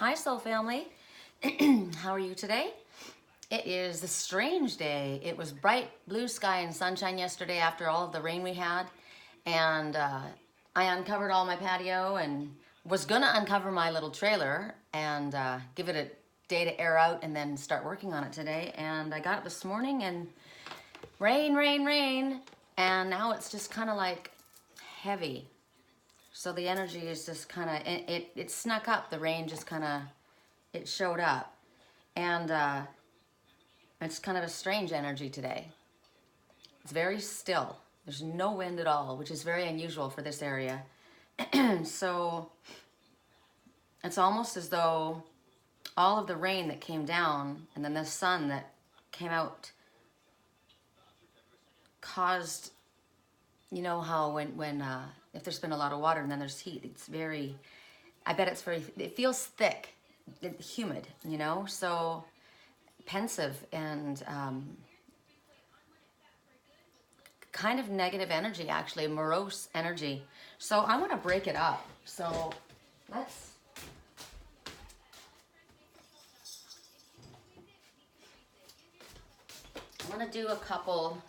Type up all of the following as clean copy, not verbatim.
Hi, Soul Family. How are you today? It is a strange day. It was bright blue sky and sunshine yesterday after all of the rain we had. And I uncovered all my patio and was going to uncover my little trailer and give it a day to air out and then start working on it today. And I got up this morning and rain, rain, rain. And now it's just kind of like heavy. So the energy is just kind of, it snuck up. The rain just kind of, it showed up. And it's kind of a strange energy today. It's very still. There's no wind at all, which is very unusual for this area. So it's almost as though all of the rain that came down and then the sun that came out caused, you know how when if there's been a lot of water and then there's heat, it's very, I bet it's very, it feels thick, humid, you know, so pensive and kind of negative energy, actually, morose energy. So I want to break it up. So I want to do a couple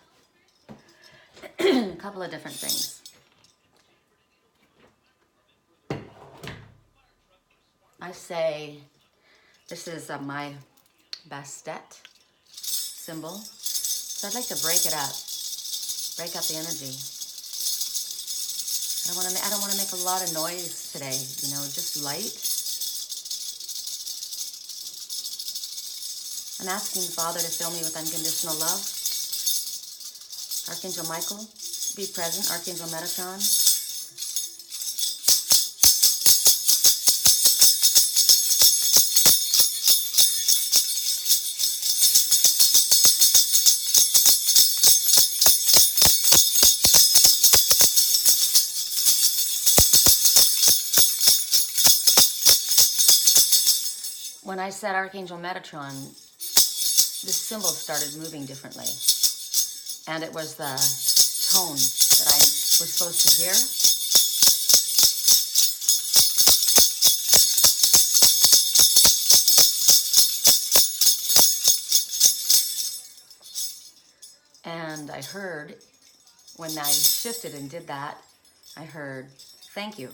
of different things. I say this is my Bastet symbol. So I'd like to break it up. Break up the energy. I don't want to make a lot of noise today, you know, just light. I'm asking the Father to fill me with unconditional love. Archangel Michael, be present. Archangel Metatron. When I said Archangel Metatron, this symbol started moving differently. And it was the tone that I was supposed to hear. And I heard, when I shifted and did that, I heard, thank you.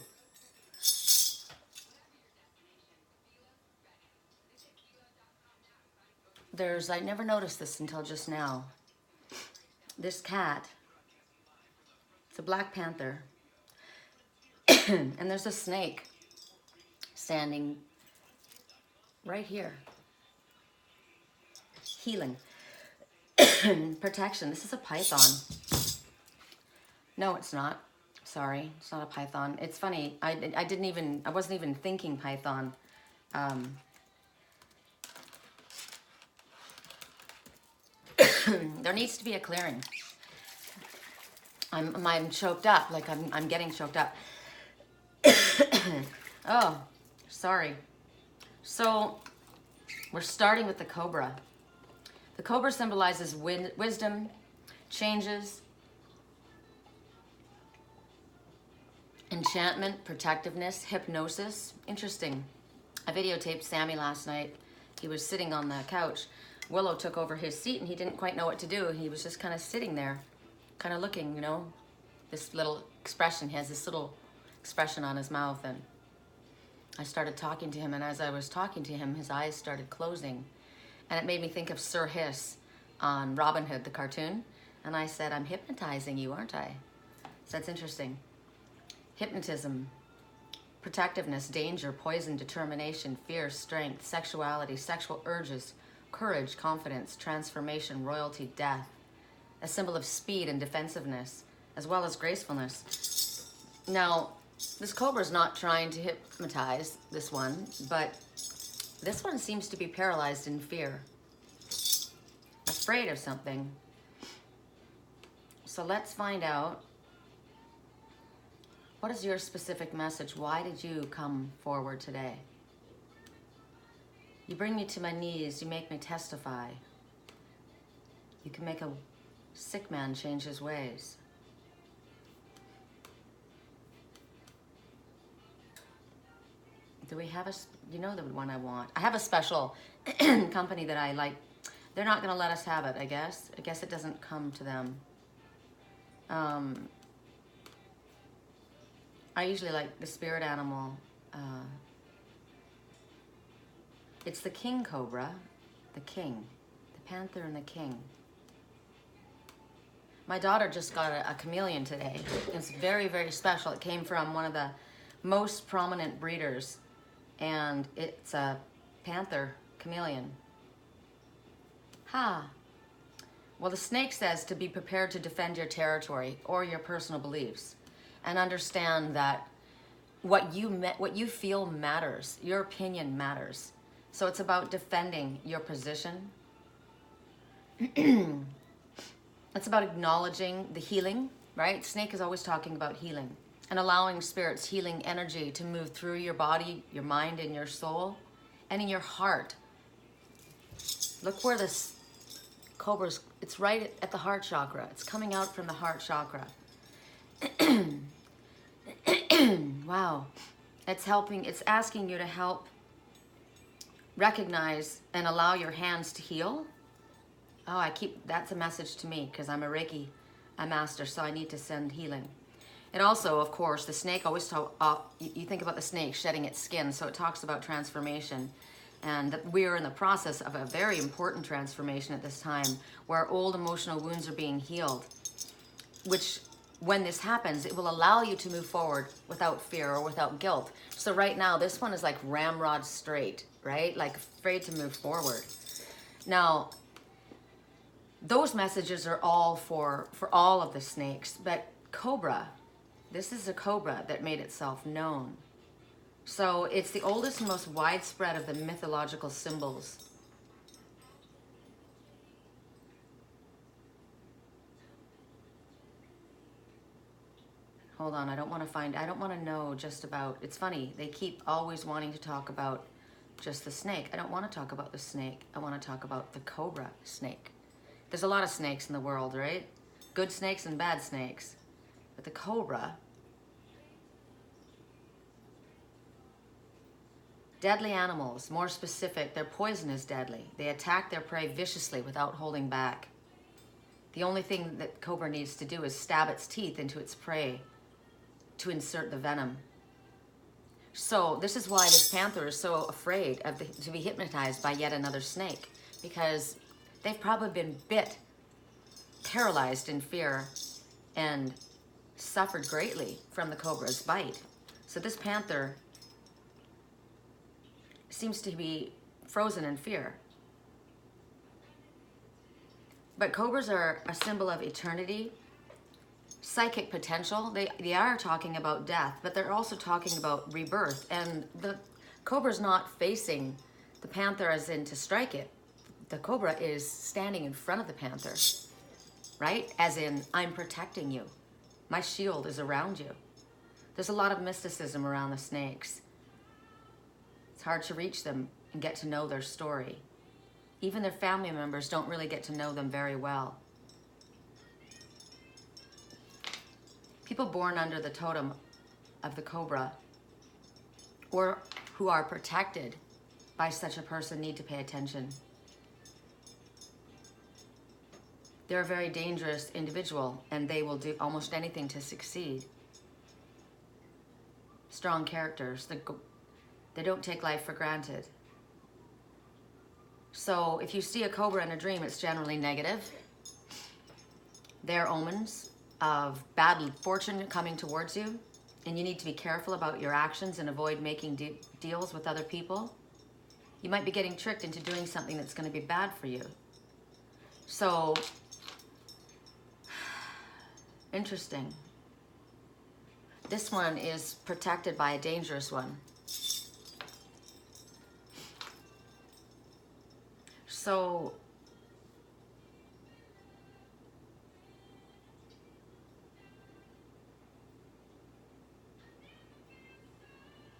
I never noticed this until just now. This cat, it's a black panther, and there's a snake standing right here. Healing, protection. This is a python. No, it's not. Sorry, it's not a python. It's funny. I wasn't even thinking python. There needs to be a clearing. I'm choked up, like I'm getting choked up. Oh, sorry. So we're starting with the cobra. The cobra symbolizes wisdom, changes, enchantment, protectiveness, hypnosis. Interesting. I videotaped Sammy last night. He was sitting on the couch. Willow took over his seat and he didn't quite know what to do. He was just kind of sitting there, kind of looking, you know, this little expression. He has this little expression on his mouth, and I started talking to him, and as I was talking to him, his eyes started closing. And it made me think of Sir Hiss on Robin Hood, the cartoon. And I said, I'm hypnotizing you, aren't I? So that's interesting. Hypnotism, protectiveness, danger, poison, determination, fear, strength, sexuality, sexual urges, courage, confidence, transformation, royalty, death, a symbol of speed and defensiveness, as well as gracefulness. Now, this cobra is not trying to hypnotize this one, but this one seems to be paralyzed in fear, afraid of something. So let's find out, what is your specific message? Why did you come forward today? You bring me to my knees, you make me testify. You can make a sick man change his ways. Do we have You know the one I want. I have a special company that I like. They're not going to let us have it, I guess. I guess it doesn't come to them. I usually like the spirit animal. It's the king cobra, the king, the panther and the king. My daughter just got a chameleon today. It's very, very special. It came from one of the most prominent breeders, and it's a panther chameleon. Ha! Well, the snake says to be prepared to defend your territory or your personal beliefs, and understand that what you feel matters. Your opinion matters. So it's about defending your position. It's about acknowledging the healing, right? Snake is always talking about healing and allowing Spirit's healing energy to move through your body, your mind, and your soul, and in your heart. Look where this cobra's, it's right at the heart chakra. It's coming out from the heart chakra. Wow. It's helping, it's asking you to help recognize and allow your hands to heal. Oh, that's a message to me because I'm a Reiki master, so I need to send healing. It also, of course, the snake always you think about the snake shedding its skin, so it talks about transformation. And that we are in the process of a very important transformation at this time where old emotional wounds are being healed, which when this happens, it will allow you to move forward without fear or without guilt. So right now, this one is like ramrod straight, right? Like afraid to move forward. Now, those messages are all for all of the snakes, but cobra, this is a cobra that made itself known. So it's the oldest and most widespread of the mythological symbols. Hold on, I don't want to know just about, it's funny, they keep always wanting to talk about just the snake. I don't want to talk about the snake. I want to talk about the cobra snake. There's a lot of snakes in the world, right? Good snakes and bad snakes. But the cobra, deadly animals, more specific, their poison is deadly. They attack their prey viciously without holding back. The only thing that cobra needs to do is stab its teeth into its prey to insert the venom. So this is why this panther is so afraid to be hypnotized by yet another snake, because they've probably been bit, paralyzed in fear, and suffered greatly from the cobra's bite. So this panther seems to be frozen in fear. But cobras are a symbol of eternity, psychic potential. They are talking about death, but they're also talking about rebirth. And the cobra's not facing the panther as in to strike it. The cobra is standing in front of the panther, right? As in, I'm protecting you. My shield is around you. There's a lot of mysticism around the snakes. It's hard to reach them and get to know their story. Even their family members don't really get to know them very well. People born under the totem of the cobra or who are protected by such a person need to pay attention. They're a very dangerous individual and they will do almost anything to succeed. Strong characters. They don't take life for granted. So if you see a cobra in a dream, it's generally negative. They're omens of bad fortune coming towards you, and you need to be careful about your actions and avoid making deals with other people. You might be getting tricked into doing something that's going to be bad for you. So, interesting. This one is protected by a dangerous one. So,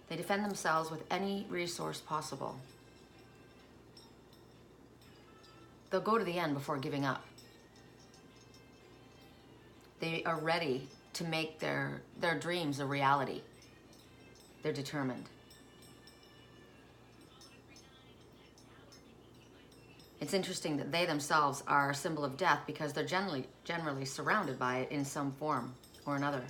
they defend themselves with any resource possible. They'll go to the end before giving up. They are ready to make their dreams a reality. They're determined. It's interesting that they themselves are a symbol of death because they're generally surrounded by it in some form or another.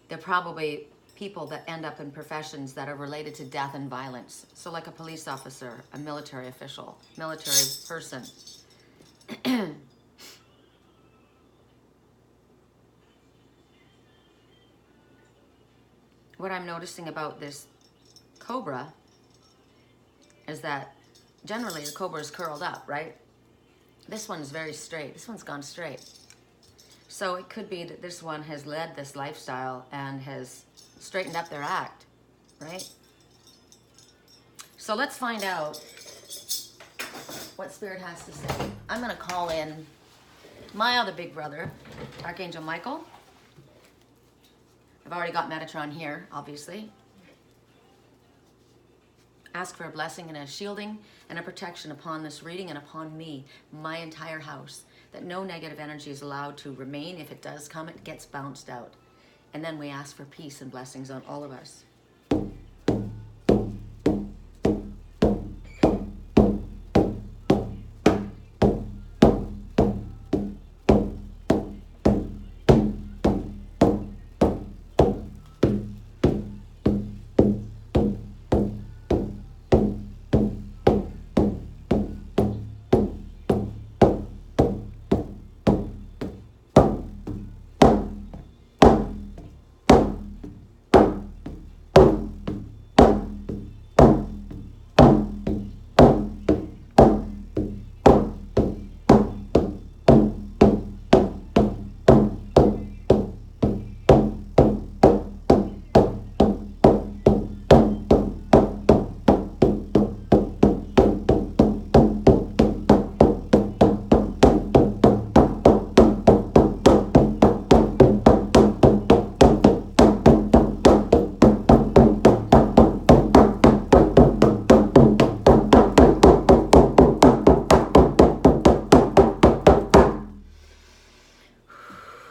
They're probably people that end up in professions that are related to death and violence. So like a police officer, a military official, military person. What I'm noticing about this cobra is that generally the cobra is curled up, right? This one is very straight. This one's gone straight. So it could be that this one has led this lifestyle and has straightened up their act, right? So let's find out what Spirit has to say. I'm going to call in my other big brother, Archangel Michael. I've already got Metatron here, obviously. Ask for a blessing and a shielding and a protection upon this reading and upon me, my entire house, that no negative energy is allowed to remain. If it does come, it gets bounced out. And then we ask for peace and blessings on all of us.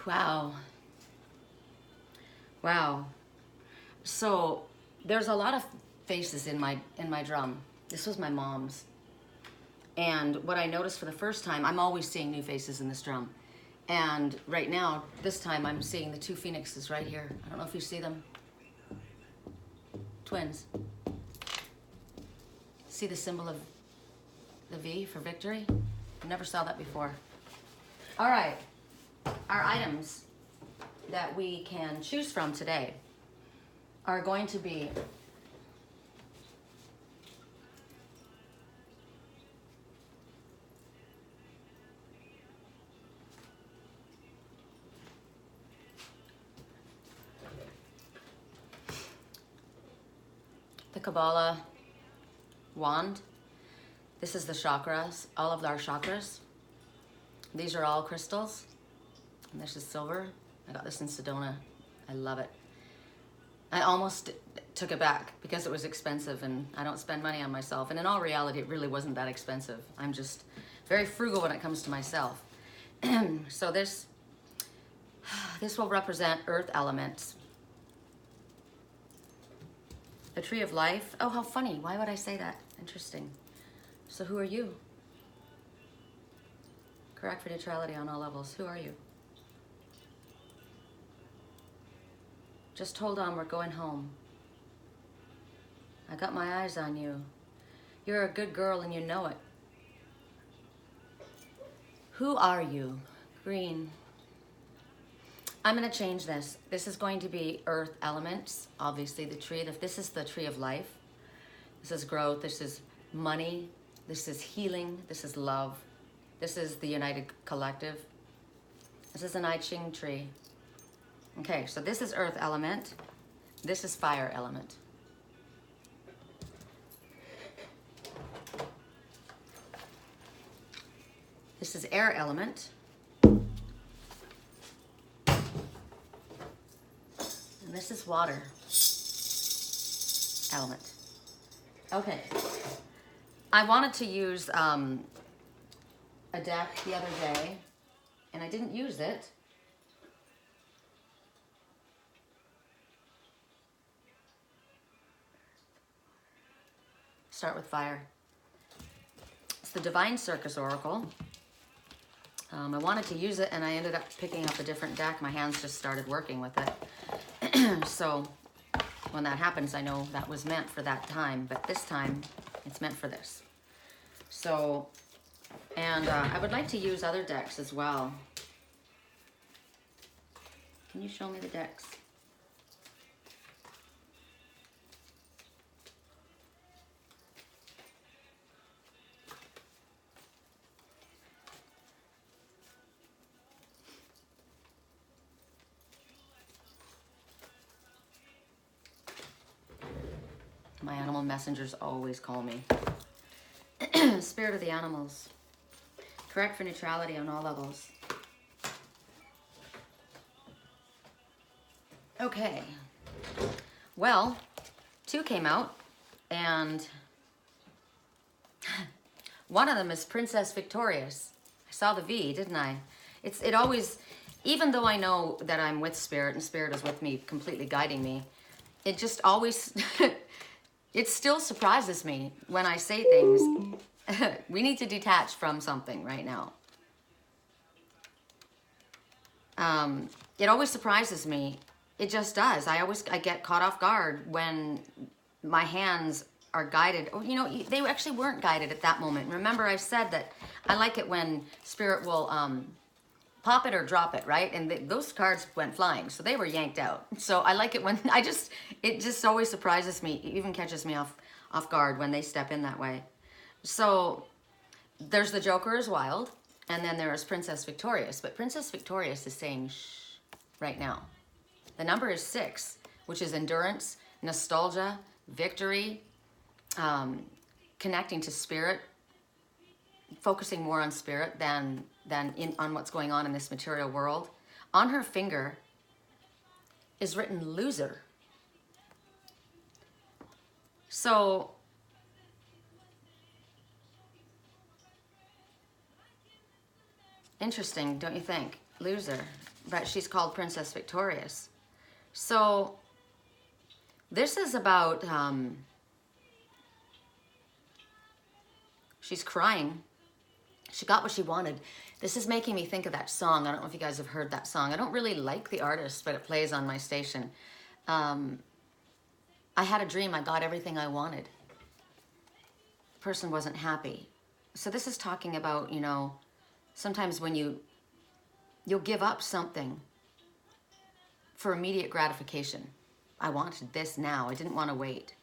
Wow. Wow. So there's a lot of faces in my drum. This was my mom's. And what I noticed for the first time, I'm always seeing new faces in this drum. And right now, this time I'm seeing the two phoenixes right here. I don't know if you see them. Twins. See the symbol of the V for victory? I never saw that before. All right. Our items that we can choose from today are going to be the Kabbalah wand. This is the chakras, all of our chakras. These are all crystals. And this is silver. I got this in Sedona. I love it. I almost took it back because it was expensive and I don't spend money on myself. And in all reality, it really wasn't that expensive. I'm just very frugal when it comes to myself. So this will represent earth elements. The tree of life. Oh, how funny. Why would I say that? Interesting. So who are you? Correct for neutrality on all levels. Who are you? Just hold on, we're going home. I got my eyes on you. You're a good girl and you know it. Who are you? Green. I'm going to change this. This is going to be earth elements. Obviously the tree. This is the tree of life. This is growth. This is money. This is healing. This is love. This is the united collective. This is an I Ching tree. Okay, so this is earth element. This is fire element. This is air element. And this is water element. Okay. I wanted to use a deck the other day, and I didn't use it. Start with fire. the Divine Circus Oracle. I wanted to use it and I ended up picking up a different deck. My hands just started working with it. So when that happens, I know that was meant for that time, but this time it's meant for this. So, and I would like to use other decks as well. Can you show me the decks? My animal messengers always call me. Spirit of the animals. Correct for neutrality on all levels. Okay. Well, 2 came out, and one of them is Princess Victorious. I saw the V, didn't I? It always, even though I know that I'm with Spirit and Spirit is with me, completely guiding me, it just always... It still surprises me when I say things. We need to detach from something right now. It always surprises me. It just does. I get caught off guard when my hands are guided. Oh, you know, they actually weren't guided at that moment. Remember, I said that I like it when Spirit will pop it or drop it, right? And those cards went flying, so they were yanked out. So I like it when it just always surprises me, it even catches me off guard when they step in that way. So there's the Joker is wild, and then there is Princess Victorious. But Princess Victorious is saying shh right now. The number is 6, which is endurance, nostalgia, victory, connecting to Spirit, focusing more on Spirit than on what's going on in this material world. On her finger is written loser. So interesting, don't you think? Loser. But she's called Princess Victorious. So this is about she's crying. She got what she wanted. This is making me think of that song. I don't know if you guys have heard that song. I don't really like the artist, but it plays on my station. I had a dream. I got everything I wanted. The person wasn't happy. So this is talking about, you know, sometimes when you'll give up something for immediate gratification. I wanted this now. I didn't want to wait.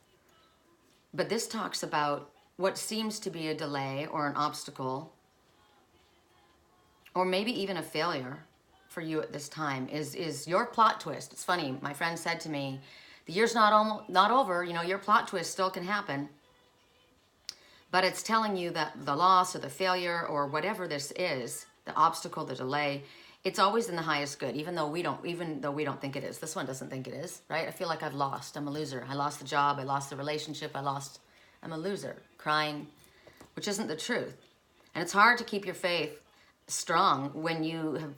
But this talks about what seems to be a delay or an obstacle, or maybe even a failure for you at this time, is your plot twist. It's funny, my friend said to me, the year's not over, you know, your plot twist still can happen. But it's telling you that the loss or the failure or whatever this is, the obstacle, the delay, it's always in the highest good, even though we don't think it is. This one doesn't think it is, right? I feel like I've lost. I'm a loser. I lost the job. I lost the relationship. I'm a loser, crying, which isn't the truth. And it's hard to keep your faith strong when you have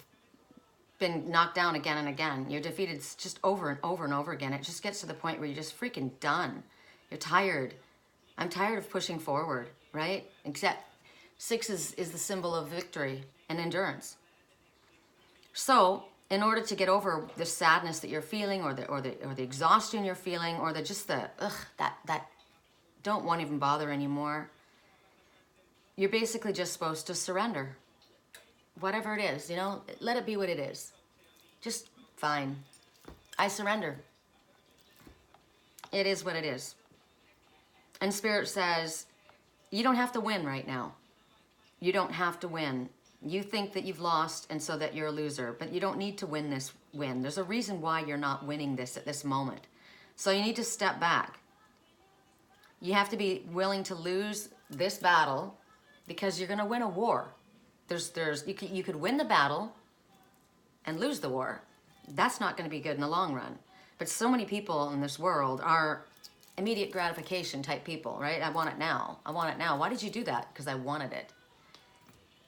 been knocked down again and again. You're defeated just over and over and over again. It just gets to the point where you're just freaking done. You're tired. I'm tired of pushing forward, right? Except 6 is the symbol of victory and endurance. So in order to get over the sadness that you're feeling, or the exhaustion you're feeling, or that don't want to even bother anymore, you're basically just supposed to surrender. Whatever it is, you know, let it be what it is. Just fine. I surrender. It is what it is. And Spirit says, you don't have to win right now. You don't have to win. You think that you've lost and so that you're a loser, but you don't need to win this win. There's a reason why you're not winning this at this moment. So you need to step back. You have to be willing to lose this battle because you're going to win a war. You could win the battle and lose the war. That's not going to be good in the long run. But so many people in this world are immediate gratification type people, right? I want it now. I want it now. Why did you do that? Because I wanted it.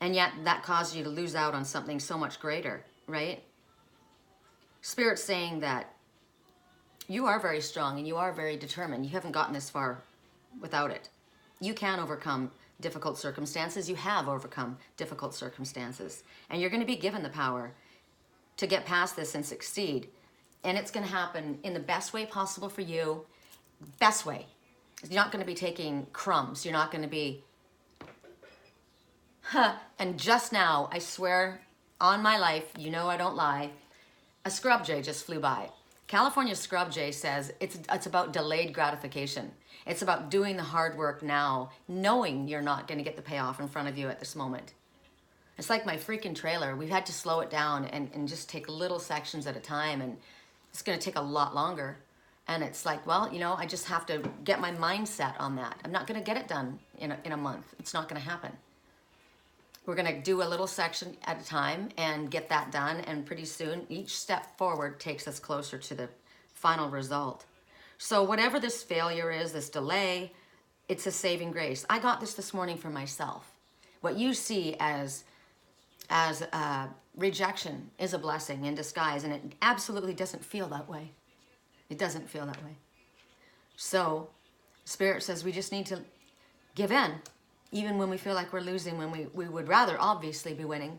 And yet that caused you to lose out on something so much greater, right? Spirit's saying that you are very strong and you are very determined. You haven't gotten this far without it. You can overcome difficult circumstances. You have overcome difficult circumstances. And you're going to be given the power to get past this and succeed. And it's going to happen in the best way possible for you. Best way. You're not going to be taking crumbs. You're not going to be, And just now, I swear on my life, you know I don't lie, a scrub jay just flew by. California scrub jay says it's about delayed gratification. It's about doing the hard work now, knowing you're not going to get the payoff in front of you at this moment. It's like my freaking trailer. We've had to slow it down and just take little sections at a time, and it's going to take a lot longer. And it's like, well, you know, I just have to get my mindset on that. I'm not going to get it done in a month. It's not going to happen. We're going to do a little section at a time and get that done. And pretty soon, each step forward takes us closer to the final result. So whatever this failure is, this delay, it's a saving grace. I got this morning for myself. What you see as rejection is a blessing in disguise, and it absolutely doesn't feel that way. It doesn't feel that way. So Spirit says we just need to give in, even when we feel like we're losing, when we would rather obviously be winning,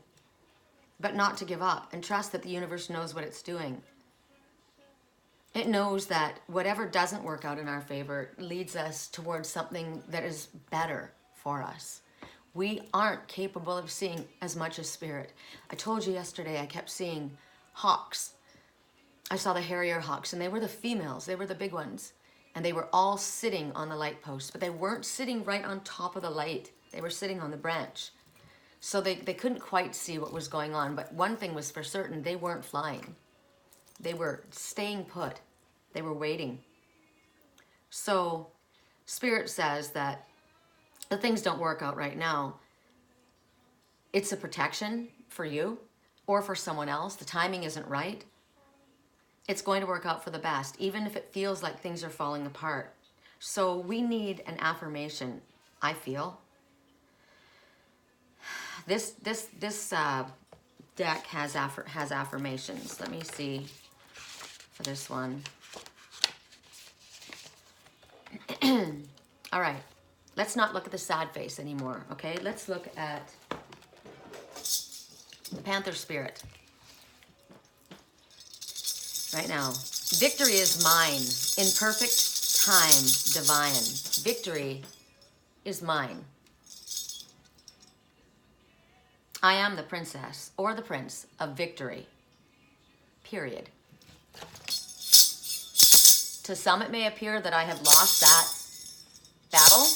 but not to give up, and trust that the universe knows what it's doing. It knows that whatever doesn't work out in our favor leads us towards something that is better for us. We aren't capable of seeing as much as Spirit. I told you yesterday I kept seeing hawks. I saw the Harrier hawks, and they were the females. They were the big ones. And they were all sitting on the light post, but they weren't sitting right on top of the light. They were sitting on the branch. So they couldn't quite see what was going on, but one thing was for certain, they weren't flying. They were staying put. They were waiting. So Spirit says that the things don't work out right now. It's a protection for you or for someone else. The timing isn't right. It's going to work out for the best, even if it feels like things are falling apart. So we need an affirmation, I feel. This deck has affirmations. Let me see for this one. All right. Let's not look at the sad face anymore, okay? Let's look at the Panther spirit. Right now. Victory is mine. In perfect time, divine. Victory is mine. I am the princess or the prince of victory. Period. To some, it may appear that I have lost that battle.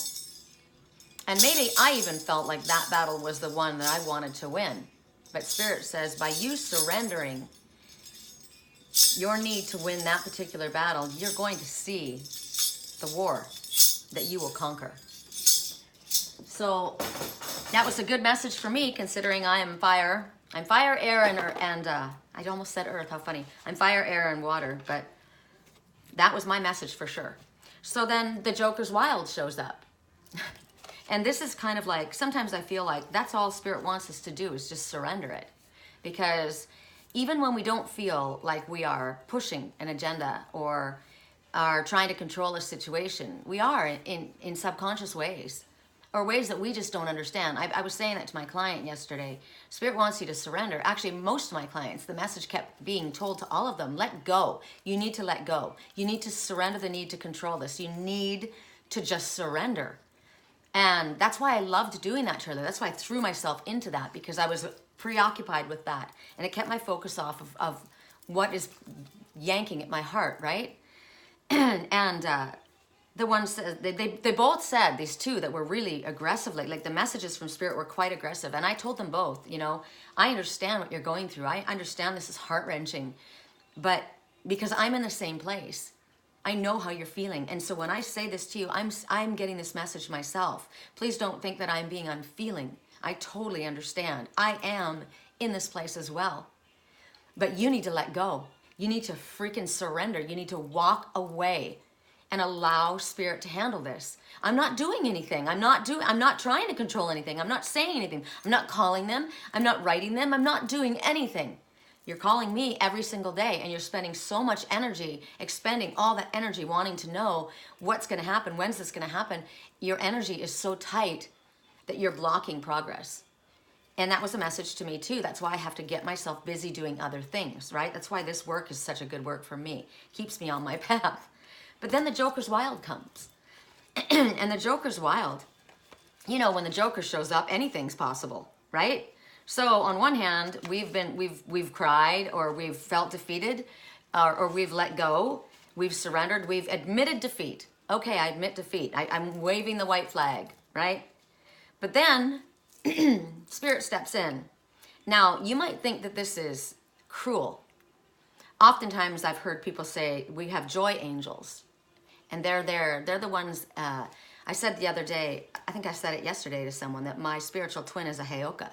And maybe I even felt like that battle was the one that I wanted to win. But Spirit says, by you surrendering your need to win that particular battle, you're going to see the war that you will conquer. So that was a good message for me, considering I am fire. I'm fire, air, and I almost said earth. How funny. I'm fire, air, and water, but that was my message for sure. So then the Joker's Wild shows up. And this is kind of like, sometimes I feel like that's all Spirit wants us to do is just surrender it. Because even when we don't feel like we are pushing an agenda or are trying to control a situation, we are in subconscious ways or ways that we just don't understand. I was saying that to my client yesterday. Spirit wants you to surrender. Actually, most of my clients, the message kept being told to all of them, let go. You need to let go. You need to surrender the need to control this. You need to just surrender. And that's why I loved doing that to her. That's why I threw myself into that, because I was preoccupied with that. And it kept my focus off of what is yanking at my heart, right? And the ones, they both said, these two that were really aggressive, like the messages from Spirit were quite aggressive. And I told them both, you know, I understand what you're going through. I understand this is heart-wrenching. But because I'm in the same place, I know how you're feeling. And so when I say this to you, I'm getting this message myself. Please don't think that I'm being unfeeling. I totally understand. I am in this place as well. But you need to let go. You need to freaking surrender. You need to walk away and allow Spirit to handle this. I'm not doing anything. I'm not trying to control anything. I'm not saying anything. I'm not calling them. I'm not writing them. I'm not doing anything. You're calling me every single day, and you're spending so much energy, expending all that energy wanting to know what's going to happen, when's this going to happen. Your energy is so tight that you're blocking progress. And that was a message to me too. That's why I have to get myself busy doing other things, right? That's why this work is such a good work for me. Keeps me on my path. But then the Joker's Wild comes. And the Joker's Wild, you know, when the Joker shows up, anything's possible, right? So on one hand, we've cried, or we've felt defeated, or we've let go, we've surrendered, we've admitted defeat. Okay, I admit defeat. I'm waving the white flag, right? But then Spirit steps in. Now, you might think that this is cruel. Oftentimes I've heard people say, we have joy angels. And they're there. They're the ones, I said the other day, I think I said it yesterday to someone, that my spiritual twin is a Heyoka.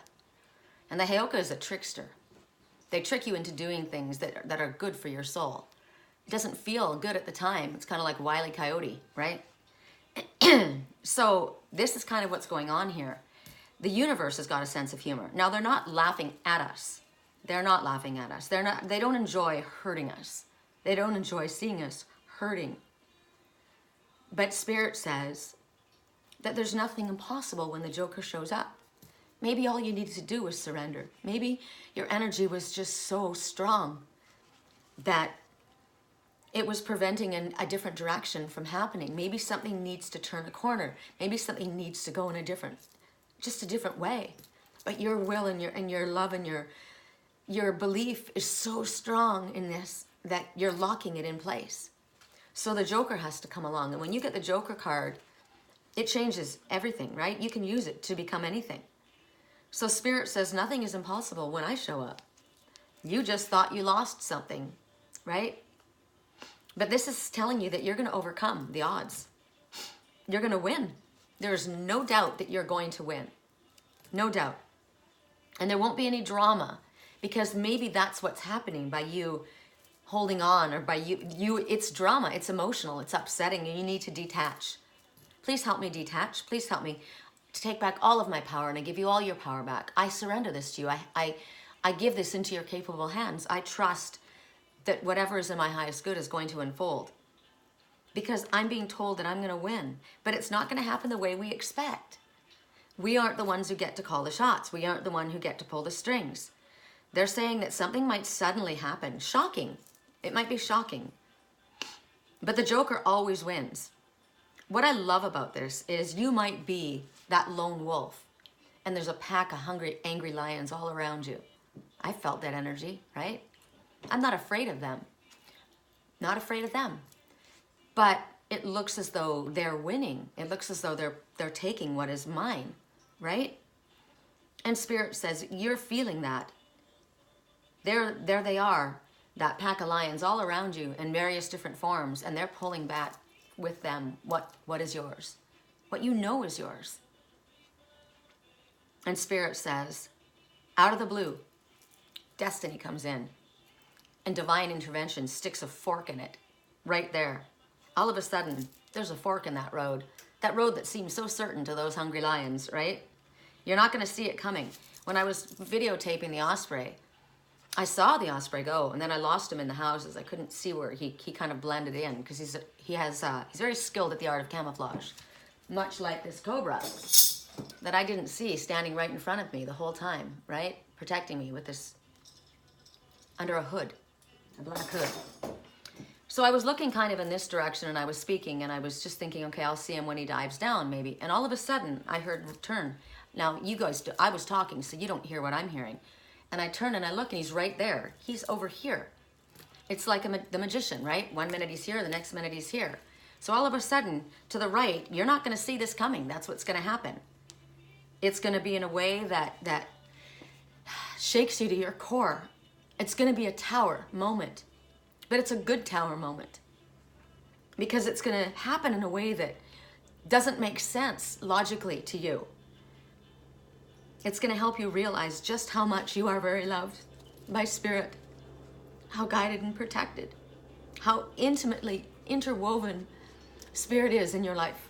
And the Heyoka is a trickster. They trick you into doing things that are good for your soul. It doesn't feel good at the time. It's kind of like Wile E. Coyote, right? So this is kind of what's going on here. The universe has got a sense of humor. Now, they're not laughing at us. They're not laughing at us. They don't enjoy hurting us. They don't enjoy seeing us hurting. But Spirit says that there's nothing impossible when the Joker shows up. Maybe all you needed to do was surrender. Maybe your energy was just so strong that it was preventing a different direction from happening. Maybe something needs to turn a corner. Maybe something needs to go in a different way. But your will and your love and your belief is so strong in this that you're locking it in place. So the Joker has to come along. And when you get the Joker card, it changes everything, right? You can use it to become anything. So Spirit says nothing is impossible when I show up. You just thought you lost something, right? But this is telling you that you're going to overcome the odds. You're going to win. There's no doubt that you're going to win. No doubt. And there won't be any drama, because maybe that's what's happening by you holding on, or by you it's drama, it's emotional, it's upsetting, and you need to detach. Please help me detach. Please help me to take back all of my power, and I give you all your power back. I surrender this to you. I give this into your capable hands. I trust that whatever is in my highest good is going to unfold, because I'm being told that I'm going to win, but it's not going to happen the way we expect. We aren't the ones who get to call the shots. We aren't the one who get to pull the strings. They're saying that something might suddenly happen. Shocking. It might be shocking. But the Joker always wins. What I love about this is you might be that lone wolf, and there's a pack of hungry, angry lions all around you. I felt that energy, right? I'm not afraid of them. Not afraid of them. But it looks as though they're winning. It looks as though they're taking what is mine, right? And Spirit says, you're feeling that. There they are, that pack of lions all around you in various different forms, and they're pulling back with them what is yours, what you know is yours. And Spirit says, out of the blue, destiny comes in, and divine intervention sticks a fork in it, right there. All of a sudden, there's a fork in that road that seems so certain to those hungry lions, right? You're not going to see it coming. When I was videotaping the osprey, I saw the osprey go, and then I lost him in the houses. I couldn't see where he kind of blended in, because he's very skilled at the art of camouflage, much like this cobra that I didn't see standing right in front of me the whole time, right? Protecting me with this, under a hood, a black hood. So I was looking kind of in this direction, and I was speaking, and I was just thinking, okay, I'll see him when he dives down, maybe. And all of a sudden, I heard return. Now, you guys, I was talking, so you don't hear what I'm hearing. And I turn and I look, and he's right there. He's over here. It's like the magician, right? One minute he's here, the next minute he's here. So all of a sudden, to the right, you're not going to see this coming. That's what's going to happen. It's going to be in a way that shakes you to your core. It's going to be a tower moment. But it's a good tower moment, because it's going to happen in a way that doesn't make sense logically to you. It's going to help you realize just how much you are very loved by Spirit, how guided and protected, how intimately interwoven Spirit is in your life.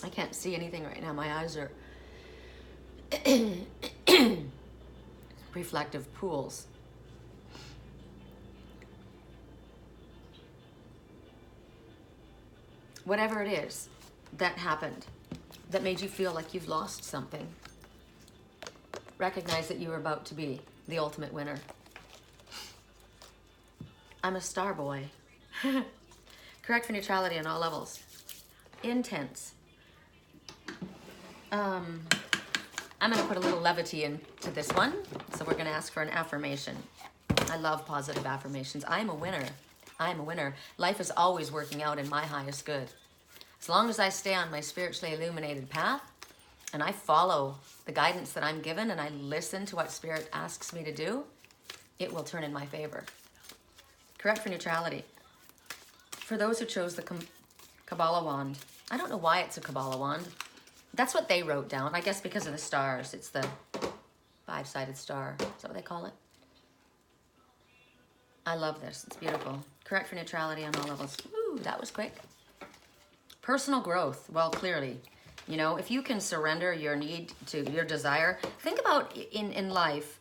I can't see anything right now. My eyes are reflective pools. Whatever it is that happened, that made you feel like you've lost something, recognize that you are about to be the ultimate winner. I'm a star boy. Correct for neutrality on all levels. Intense. I'm going to put a little levity into this one. So we're going to ask for an affirmation. I love positive affirmations. I'm a winner. I'm a winner. Life is always working out in my highest good. As long as I stay on my spiritually illuminated path and I follow the guidance that I'm given and I listen to what Spirit asks me to do, it will turn in my favor. Correct for neutrality. For those who chose the Kabbalah wand, I don't know why it's a Kabbalah wand. That's what they wrote down. I guess because of the stars. It's the 5-sided star. Is that what they call it? I love this. It's beautiful. Correct for neutrality on all levels. Ooh, that was quick. Personal growth. Well, clearly, you know, if you can surrender your need to your desire, think about in life,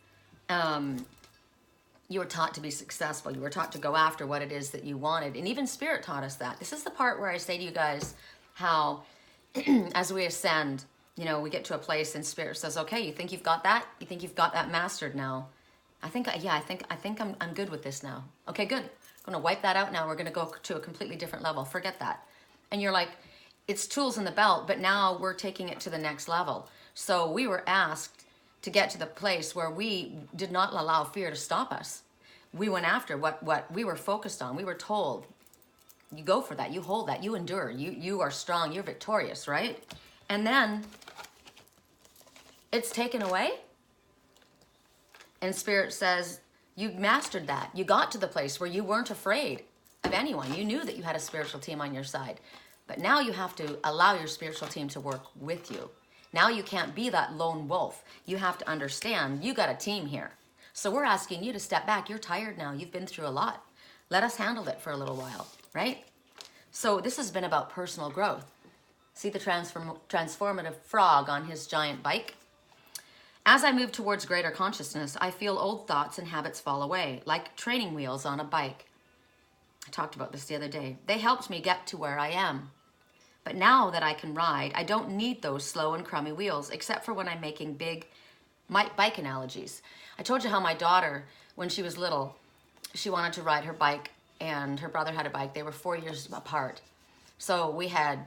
you were taught to be successful. You were taught to go after what it is that you wanted. And even Spirit taught us that. This is the part where I say to you guys how as we ascend, you know, we get to a place and Spirit says, okay, you think you've got that? You think you've got that mastered now? I think I'm good with this now. Okay, good. I'm going to wipe that out now. We're going to go to a completely different level. Forget that. And you're like, it's tools in the belt, but now we're taking it to the next level. So we were asked to get to the place where we did not allow fear to stop us. We went after what we were focused on. We were told, you go for that, you hold that, you endure, you are strong, you're victorious, right? And then it's taken away. And Spirit says, you mastered that. You got to the place where you weren't afraid of anyone. You knew that you had a spiritual team on your side. But now you have to allow your spiritual team to work with you. Now you can't be that lone wolf. You have to understand you got a team here. So we're asking you to step back. You're tired now. You've been through a lot. Let us handle it for a little while, right? So this has been about personal growth. See the transformative frog on his giant bike? As I move towards greater consciousness, I feel old thoughts and habits fall away, like training wheels on a bike. I talked about this the other day. They helped me get to where I am. But now that I can ride, I don't need those slow and crummy wheels, except for when I'm making big bike analogies. I told you how my daughter, when she was little, she wanted to ride her bike, and her brother had a bike. They were 4 years apart. So we had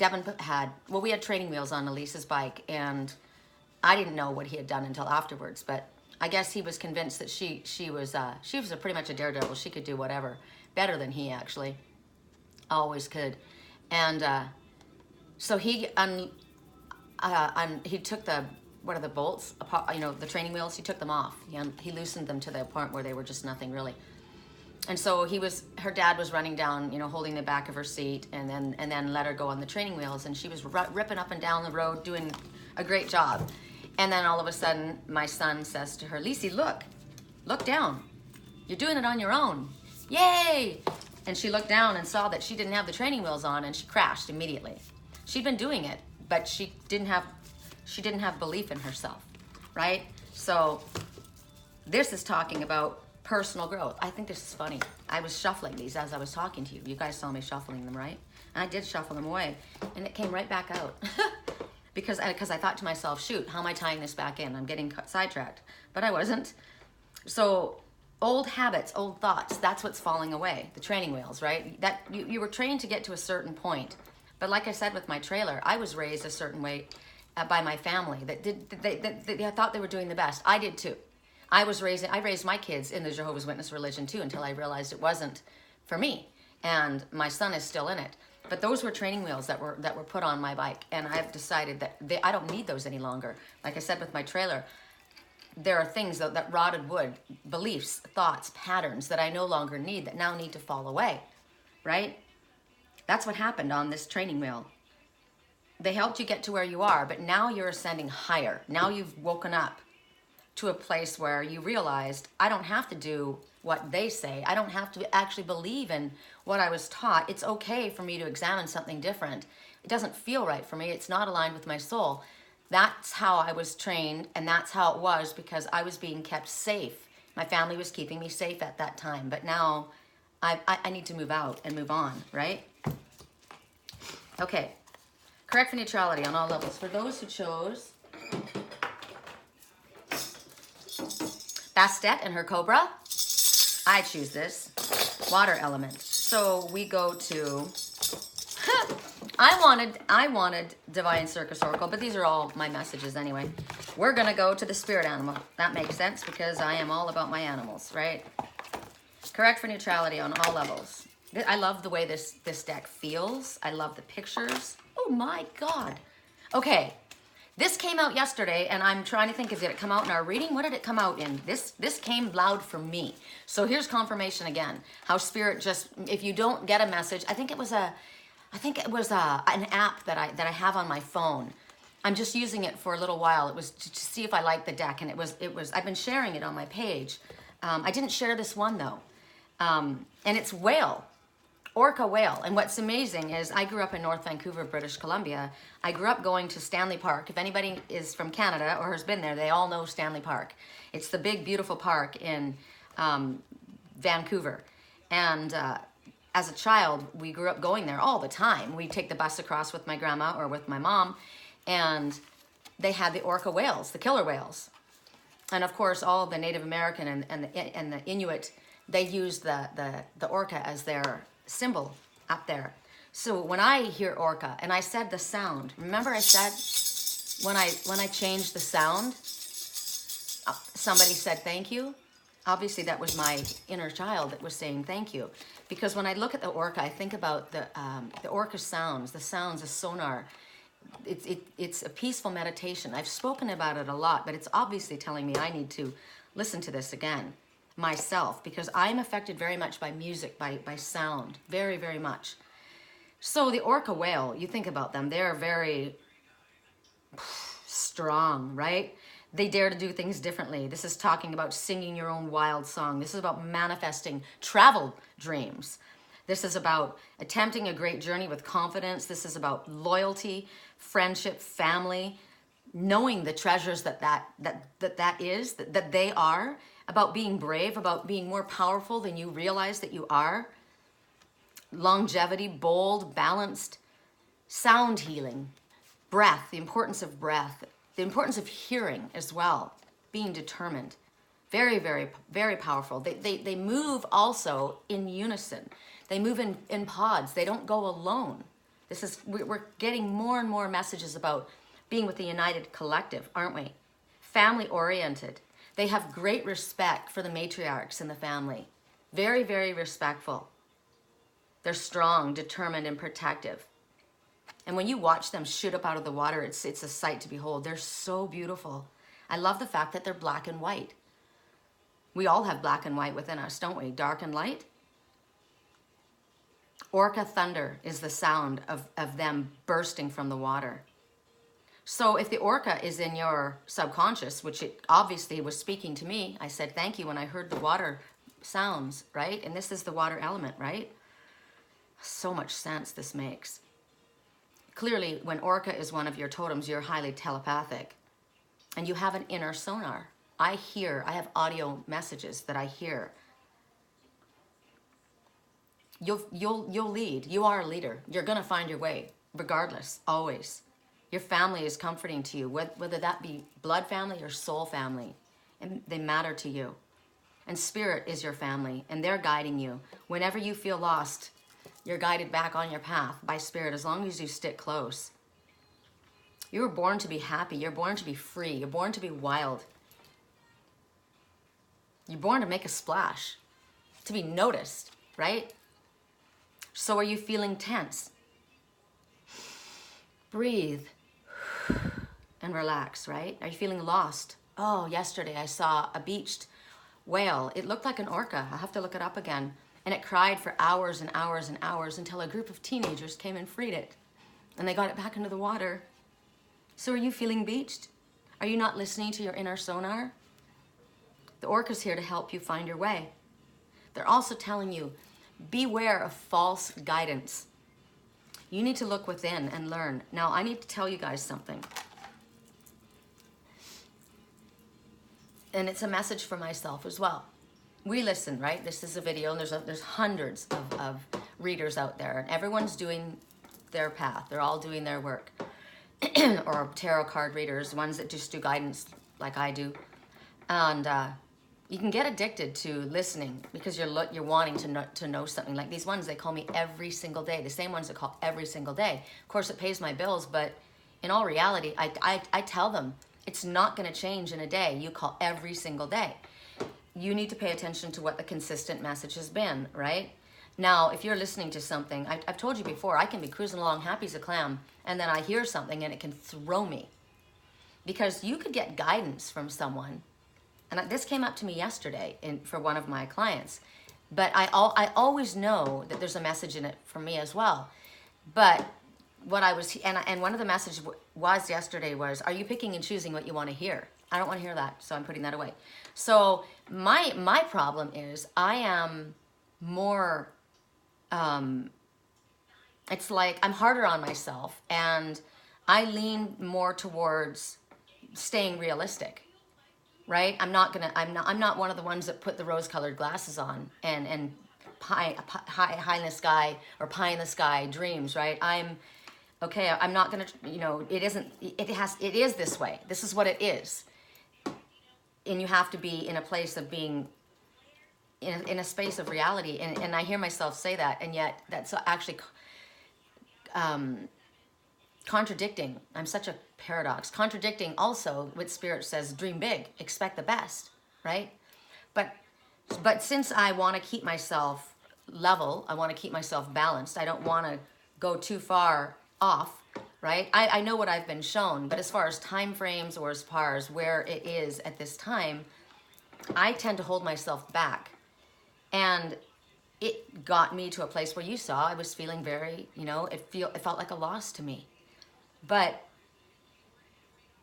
training wheels on Elise's bike, and I didn't know what he had done until afterwards, but I guess he was convinced that she was pretty much a daredevil. She could do whatever, better than he actually always could. And so he took the bolts apart, you know, the training wheels. He took them off. He loosened them to the point where they were just nothing really. And so her dad was running down, you know, holding the back of her seat, and then let her go on the training wheels, and she was ripping up and down the road, doing a great job. And then all of a sudden, my son says to her, "Lisi, look down. You're doing it on your own. Yay!" And she looked down and saw that she didn't have the training wheels on, and she crashed immediately. She'd been doing it, but she didn't have belief in herself, right? So this is talking about personal growth. I think this is funny. I was shuffling these as I was talking to you. You guys saw me shuffling them, right? And I did shuffle them away, and it came right back out. because I thought to myself, shoot, how am I tying this back in? I'm getting sidetracked, but I wasn't. So old habits, old thoughts, that's what's falling away. The training wheels, right? That you were trained to get to a certain point. But like I said with my trailer, I was raised a certain way by my family they thought they were doing the best. I did too. I raised my kids in the Jehovah's Witness religion too, until I realized it wasn't for me. And my son is still in it. But those were training wheels that were put on my bike, and I've decided that I don't need those any longer. Like I said with my trailer, there are things that rotted wood, beliefs, thoughts, patterns that I no longer need, that now need to fall away, right? That's what happened on this training wheel. They helped you get to where you are, but now you're ascending higher. Now you've woken up to a place where you realized, I don't have to do what they say. I don't have to actually believe in what I was taught. It's okay for me to examine something different. It doesn't feel right for me. It's not aligned with my soul. That's how I was trained, and that's how it was because I was being kept safe. My family was keeping me safe at that time, but now I need to move out and move on, right? Okay, correct for neutrality on all levels. For those who chose Bastet and her Cobra, I choose this, water element. So we go to, I wanted Divine Circus Oracle, but these are all my messages anyway. We're gonna go to the spirit animal. That makes sense because I am all about my animals, right? Correct for neutrality on all levels. I love the way this deck feels. I love the pictures. Oh my God. Okay, this came out yesterday and I'm trying to think, did it come out in our reading? What did it come out in? This came loud for me. So here's confirmation again. How spirit just, if you don't get a message, I think it was an app that I have on my phone. I'm just using it for a little while. It was to see if I like the deck, and it was. I've been sharing it on my page. I didn't share this one though, and it's whale, Orca whale. And what's amazing is I grew up in North Vancouver, British Columbia. I grew up going to Stanley Park. If anybody is from Canada or has been there, they all know Stanley Park. It's the big, beautiful park in Vancouver, and as a child, we grew up going there all the time. We'd take the bus across with my grandma or with my mom, and they had the orca whales, the killer whales. And of course, all the Native American and the Inuit, they used the orca as their symbol up there. So when I hear orca, and I said the sound, remember I said when I changed the sound, somebody said thank you. Obviously, that was my inner child that was saying thank you. Because when I look at the orca, I think about the orca sounds, the sonar. It's a peaceful meditation. I've spoken about it a lot, but it's obviously telling me I need to listen to this again myself, because I'm affected very much by music, by sound, very, very much. So the orca whale, you think about them, they're very strong, right? They dare to do things differently. This is talking about singing your own wild song. This is about manifesting travel dreams. This is about attempting a great journey with confidence. This is about loyalty, friendship, family, knowing the treasures that they are, about being brave, about being more powerful than you realize that you are. Longevity, bold, balanced, sound healing, breath, the importance of breath, the importance of hearing as well, being determined. Very, very, very powerful. They move also in unison. They move in pods. They don't go alone. We're getting more and more messages about being with the united collective, aren't we? Family oriented. They have great respect for the matriarchs in the family. Very, very respectful. They're strong, determined, and protective. And when you watch them shoot up out of the water, it's a sight to behold. They're so beautiful. I love the fact that they're black and white. We all have black and white within us, don't we? Dark and light. Orca thunder is the sound of them bursting from the water. So if the orca is in your subconscious, which it obviously was speaking to me, I said thank you when I heard the water sounds, right? And this is the water element, right? So much sense this makes. Clearly, when orca is one of your totems, you're highly telepathic. And you have an inner sonar. I have audio messages that I hear. You'll lead. You are a leader. You're gonna find your way, regardless, always. Your family is comforting to you, whether that be blood family or soul family. And they matter to you. And spirit is your family, and they're guiding you. Whenever you feel lost, you're guided back on your path by spirit as long as you stick close. You were born to be happy. You're born to be free. You're born to be wild. You're born to make a splash, to be noticed, right? So are you feeling tense? Breathe and relax, right? Are you feeling lost? Oh, yesterday I saw a beached whale. It looked like an orca. I'll have to look it up again. And it cried for hours and hours and hours until a group of teenagers came and freed it. And they got it back into the water. So are you feeling beached? Are you not listening to your inner sonar? The orca's here to help you find your way. They're also telling you, beware of false guidance. You need to look within and learn. Now, I need to tell you guys something. and it's a message for myself as well. We listen, right? This is a video, and there's hundreds of readers out there, and everyone's doing their path. They're all doing their work. Or tarot card readers, ones that just do guidance like I do. And you can get addicted to listening because you're wanting to know something. Like these ones, they call me every single day. The same ones that call every single day. Of course, it pays my bills, but in all reality, I tell them it's not going to change in a day. You call every single day. You need to pay attention to what the consistent message has been, right? Now, if you're listening to something, I've told you before, I can be cruising along happy as a clam, and then I hear something and it can throw me. Because you could get guidance from someone, and this came up to me yesterday for one of my clients, but I always know that there's a message in it for me as well. But what I was, and one of the messages was yesterday was, are you picking and choosing what you want to hear? I don't want to hear that, so I'm putting that away. So my problem is I am more... it's like I'm harder on myself, and I lean more towards staying realistic, right? I'm not one of the ones that put the rose-colored glasses on and high in the sky or pie in the sky dreams, right? I'm not gonna, it is this way. This is what it is, and you have to be in a place of being in a space of reality, and I hear myself say that, and yet that's actually contradicting. I'm such a paradox. Contradicting also what Spirit says, dream big, expect the best, right? But since I want to keep myself level, I want to keep myself balanced, I don't want to go too far off, right? I know what I've been shown, but as far as time frames or as far as where it is at this time, I tend to hold myself back. And it got me to a place where you saw I was feeling very, it felt like a loss to me. But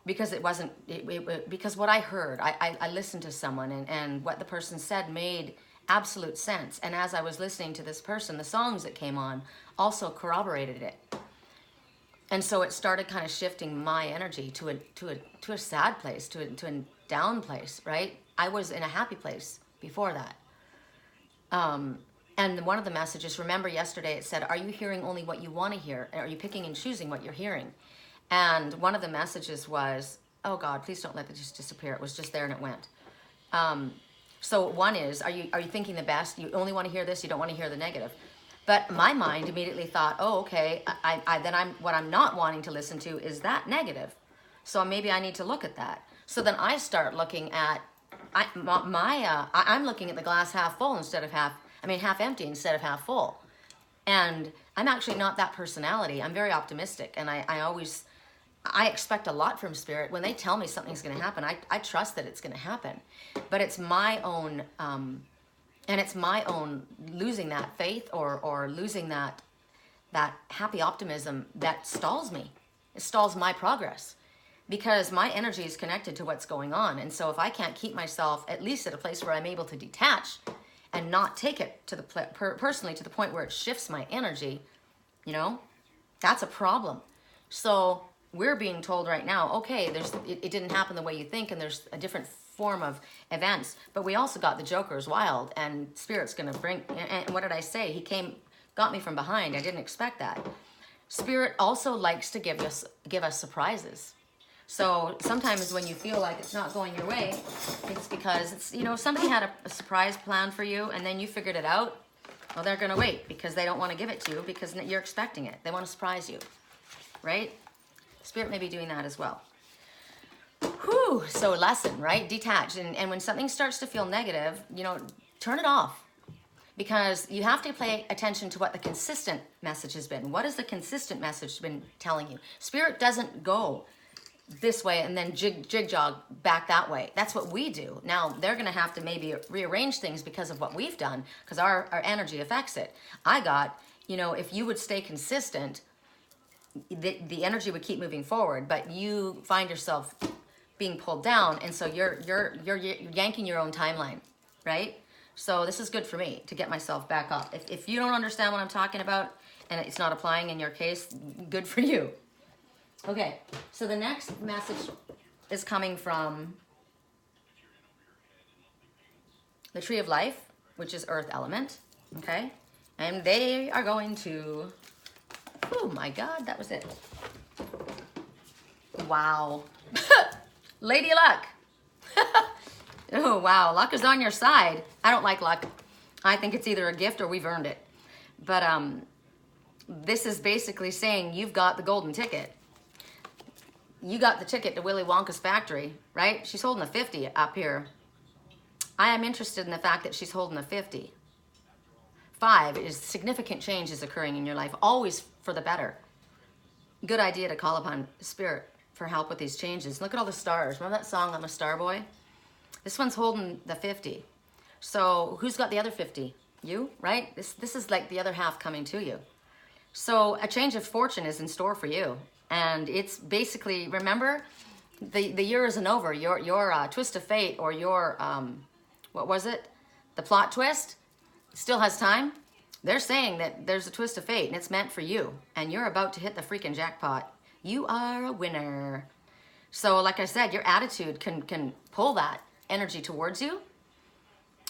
because it wasn't, because what I heard, I listened to someone, and what the person said made absolute sense. And as I was listening to this person, the songs that came on also corroborated it. And so it started kind of shifting my energy to a sad place, to a down place, right? I was in a happy place before that. And one of the messages, remember yesterday it said, are you hearing only what you want to hear? Are you picking and choosing what you're hearing? And one of the messages was, oh God, please don't let it just disappear. It was just there and it went. So one is, are you thinking the best? You only want to hear this, you don't want to hear the negative. But my mind immediately thought, oh, okay, what I'm not wanting to listen to is that negative. So maybe I need to look at that. So then I start looking at, I'm looking at the glass half full instead of half empty instead of half full. And I'm actually not that personality. I'm very optimistic, and I expect a lot from Spirit. When they tell me something's going to happen, I trust that it's going to happen. But it's my own, and it's my own losing that faith or losing that happy optimism that stalls me. It stalls my progress. Because my energy is connected to what's going on. And so if I can't keep myself at least at a place where I'm able to detach and not take it to the personally to the point where it shifts my energy, that's a problem. So we're being told right now, okay, it didn't happen the way you think, and there's a different form of events. But we also got the Joker's wild, and Spirit's going to bring, and what did I say? He got me from behind. I didn't expect that. Spirit also likes to give us surprises. So sometimes when you feel like it's not going your way, it's because somebody had a surprise plan for you, and then you figured it out. Well, they're going to wait because they don't want to give it to you because you're expecting it. They want to surprise you, right? Spirit may be doing that as well. Whew, so lesson, right? Detach. And when something starts to feel negative, turn it off. Because you have to pay attention to what the consistent message has been. What has the consistent message been telling you? Spirit doesn't go this way and then jig-jog back that way. That's what we do. Now, they're going to have to maybe rearrange things because of what we've done, because our energy affects it. I got, if you would stay consistent, the energy would keep moving forward, but you find yourself being pulled down, and so you're yanking your own timeline, right? So this is good for me to get myself back up. If you don't understand what I'm talking about and it's not applying in your case, good for you. Okay, so the next message is coming from the Tree of Life, which is earth element, okay? And they are going to, oh my God, that was it. Wow. Lady Luck. Oh, wow, luck is on your side. I don't like luck. I think it's either a gift or we've earned it. But this is basically saying you've got the golden ticket. You got the ticket to Willy Wonka's factory, right? She's holding a 50 up here. I am interested in the fact that she's holding a 50. 5 is significant change is occurring in your life, always for the better. Good idea to call upon Spirit for help with these changes. Look at all the stars. Remember that song, I'm a Star Boy? This one's holding the 50. So who's got the other 50? You, right? This is like the other half coming to you. So a change of fortune is in store for you. And it's basically, remember, the year isn't over. Your twist of fate or your, what was it? The plot twist still has time. They're saying that there's a twist of fate and it's meant for you. And you're about to hit the freaking jackpot. You are a winner. So like I said, your attitude can pull that energy towards you.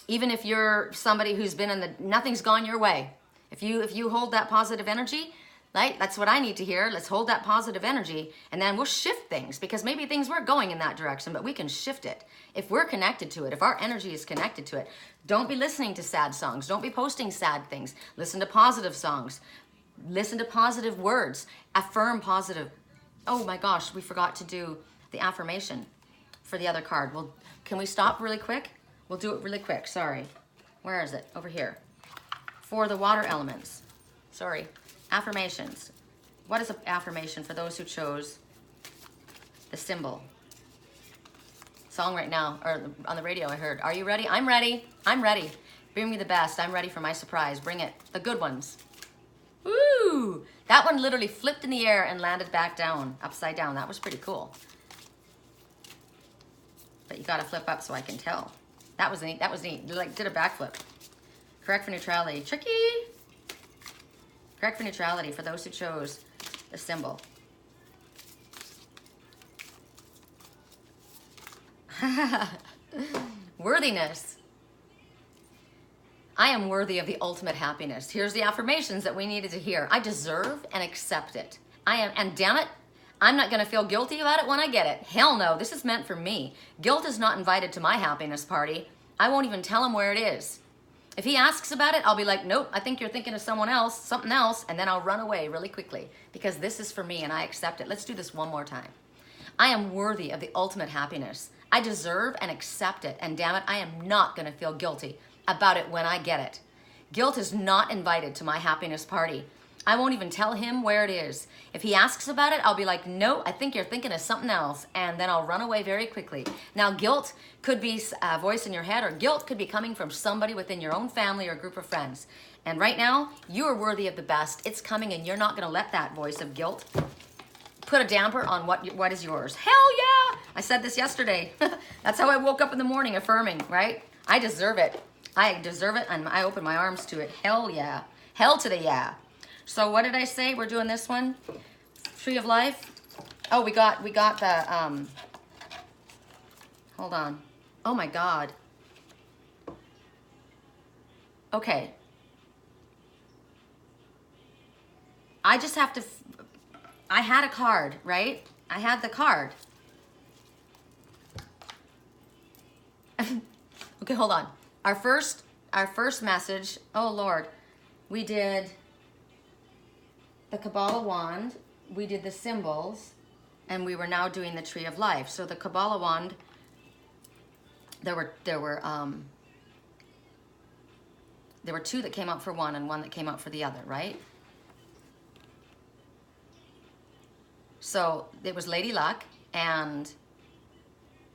Even if you're somebody who's been in the, nothing's gone your way. If you hold that positive energy, right? That's what I need to hear. Let's hold that positive energy and then we'll shift things because maybe things weren't going in that direction, but we can shift it. If we're connected to it, if our energy is connected to it, don't be listening to sad songs. Don't be posting sad things. Listen to positive songs. Listen to positive words. Affirm positive. Oh my gosh, we forgot to do the affirmation for the other card. Well, can we stop really quick? We'll do it really quick. Sorry. Where is it? Over here. For the water elements. Sorry. Affirmations. What is an affirmation for those who chose the symbol? Song right now, or on the radio I heard. Are you ready? I'm ready. I'm ready. Bring me the best. I'm ready for my surprise. Bring it. The good ones. Woo! That one literally flipped in the air and landed back down, upside down. That was pretty cool. But you gotta flip up so I can tell. That was neat. That was neat. Like, did a backflip. Correct for neutrality. Tricky. Correct for neutrality for those who chose the symbol. Worthiness. I am worthy of the ultimate happiness. Here's the affirmations that we needed to hear. I deserve and accept it. I am, and damn it, I'm not gonna feel guilty about it when I get it. Hell no, this is meant for me. Guilt is not invited to my happiness party. I won't even tell him where it is. If he asks about it, I'll be like, nope, I think you're thinking of someone else, something else, and then I'll run away really quickly because this is for me and I accept it. Let's do this one more time. I am worthy of the ultimate happiness. I deserve and accept it, and damn it, I am not gonna feel guilty about it when I get it. Guilt is not invited to my happiness party. I won't even tell him where it is. If he asks about it, I'll be like, no, I think you're thinking of something else, and then I'll run away very quickly. Now, guilt could be a voice in your head, or guilt could be coming from somebody within your own family or group of friends. And right now, you are worthy of the best. It's coming, and you're not gonna let that voice of guilt put a damper on what is yours. Hell yeah! I said this yesterday. That's how I woke up in the morning affirming, right? I deserve it. I deserve it, and I open my arms to it. Hell yeah. Hell to the yeah. So what did I say? We're doing this one. Tree of Life. Oh, we got the, hold on. Oh my God. Okay. I just have to, I had a card, right? I had the card. Okay, hold on. Our first message, oh Lord, we did the Kabbalah wand, we did the symbols, and we were now doing the Tree of Life. So the Kabbalah wand, there were two that came out for one and one that came out for the other, right? So it was Lady Luck and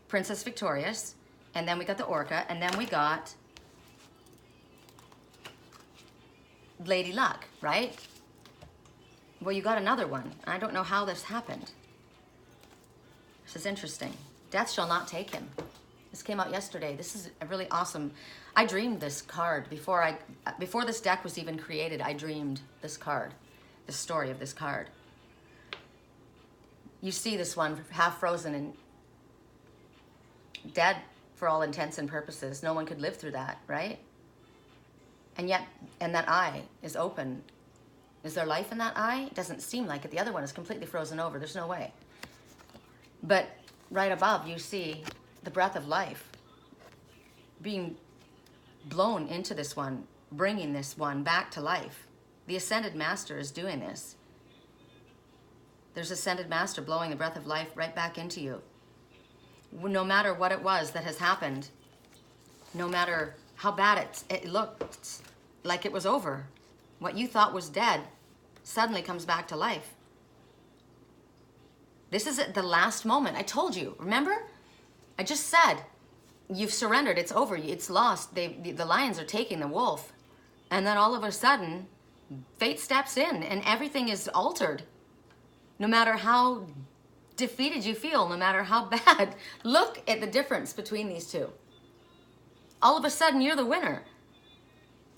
Princess Victorious, and then we got the Orca, and then we got Lady Luck, right? Well, you got another one. I don't know how this happened. This is interesting. Death shall not take him. This came out yesterday. This is a really awesome. I dreamed this card before this deck was even created. I dreamed this card, the story of this card. You see this one half frozen and dead for all intents and purposes. No one could live through that, right? And yet, and that eye is open. Is there life in that eye? It doesn't seem like it. The other one is completely frozen over. There's no way. But right above, you see the breath of life being blown into this one, bringing this one back to life. The Ascended Master is doing this. There's Ascended Master blowing the breath of life right back into you. No matter what it was that has happened, no matter how bad it looked like it was over, what you thought was dead suddenly comes back to life. This is at the last moment. I told you, remember? I just said, you've surrendered, it's over, it's lost. The lions are taking the wolf. And then all of a sudden, fate steps in and everything is altered. No matter how defeated you feel, no matter how bad, look at the difference between these two. All of a sudden, you're the winner.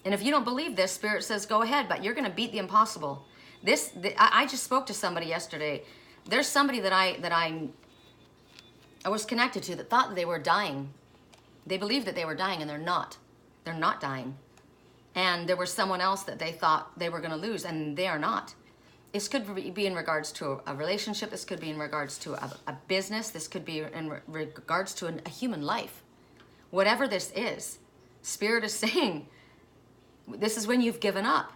And if you don't believe this, Spirit says, go ahead, but you're going to beat the impossible. I just spoke to somebody yesterday. There's somebody that I was connected to that thought that they were dying. They believed that they were dying, and they're not. They're not dying. And there was someone else that they thought they were going to lose, and they are not. This could be in regards to a relationship. This could be in regards to a business. This could be in regards to a human life. Whatever this is, Spirit is saying, this is when you've given up.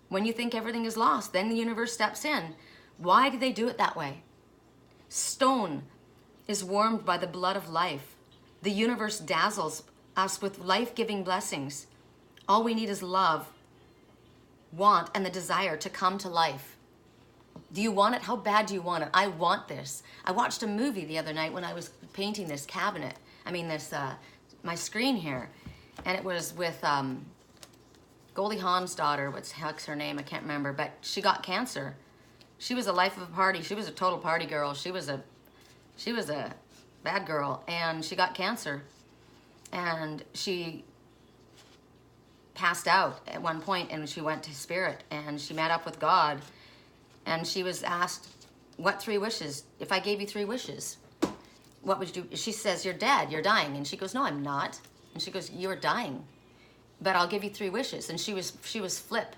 When you think everything is lost, then the universe steps in. Why do they do it that way? Stone is warmed by the blood of life. The universe dazzles us with life-giving blessings. All we need is love, want, and the desire to come to life. Do you want it? How bad do you want it? I want this. I watched a movie the other night when I was painting this cabinet. My screen here. And it was with Goldie Hawn's daughter. What's the heck's her name? I can't remember. But she got cancer. She was a life of a party. She was a total party girl. She was a bad girl. And she got cancer. And she passed out at one point, and she went to Spirit. And she met up with God. And she was asked, what 3 wishes? If I gave you 3 wishes, what would you do? She says, you're dead, you're dying. And she goes, no, I'm not. And she goes, you're dying, but I'll give you 3 wishes. And she was flip.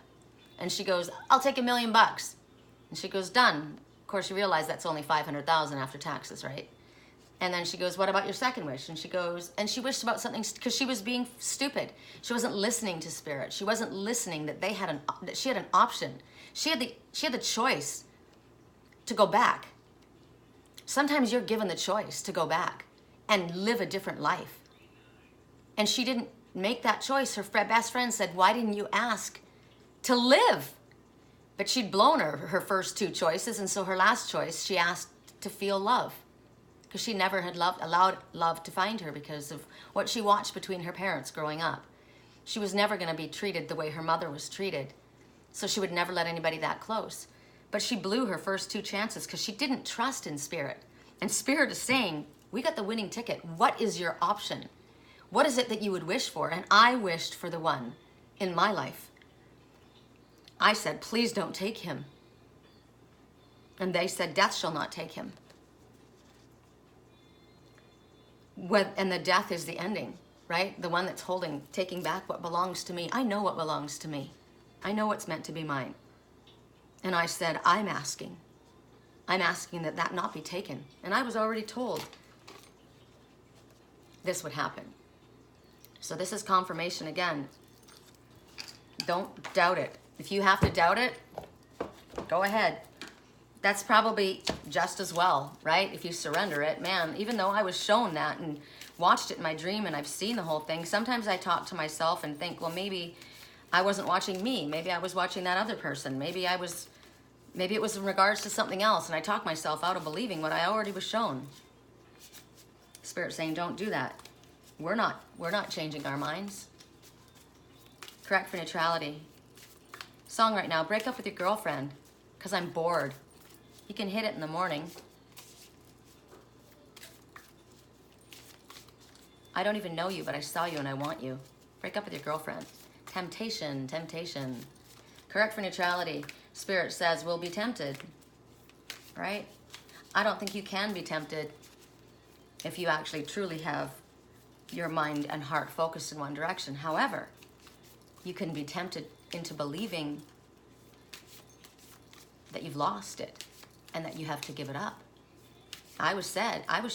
And she goes, I'll take $1 million. And she goes, done. Of course, you realize that's only $500,000 after taxes, right? And then she goes, what about your second wish? And she goes, and she wished about something, because she was being stupid. She wasn't listening to Spirit. She wasn't listening that that she had an option. She had the choice to go back. Sometimes you're given the choice to go back and live a different life. And she didn't make that choice. Her best friend said, why didn't you ask to live? But she'd blown her first 2 choices, and so her last choice, she asked to feel love. Because she never had allowed love to find her because of what she watched between her parents growing up. She was never going to be treated the way her mother was treated. So she would never let anybody that close. But she blew her first 2 chances because she didn't trust in Spirit. And Spirit is saying, we got the winning ticket. What is your option? What is it that you would wish for? And I wished for the one in my life. I said, please don't take him. And they said, death shall not take him. And the death is the ending, right? The one that's taking back what belongs to me. I know what belongs to me. I know what's meant to be mine. And I said, I'm asking that not be taken. And I was already told this would happen. So this is confirmation again. Don't doubt it. If you have to doubt it, go ahead. That's probably just as well, right? If you surrender it, man, even though I was shown that and watched it in my dream and I've seen the whole thing, sometimes I talk to myself and think, well, maybe I wasn't watching me. Maybe I was watching that other person. Maybe it was in regards to something else, and I talk myself out of believing what I already was shown. Spirit saying, don't do that. We're not changing our minds. Correct for neutrality. Song right now, break up with your girlfriend, because I'm bored. You can hit it in the morning. I don't even know you, but I saw you and I want you. Break up with your girlfriend. Temptation, temptation. Correct for neutrality. Spirit says we'll be tempted, right? I don't think you can be tempted if you actually truly have your mind and heart focused in one direction. However, you can be tempted into believing that you've lost it and that you have to give it up. I was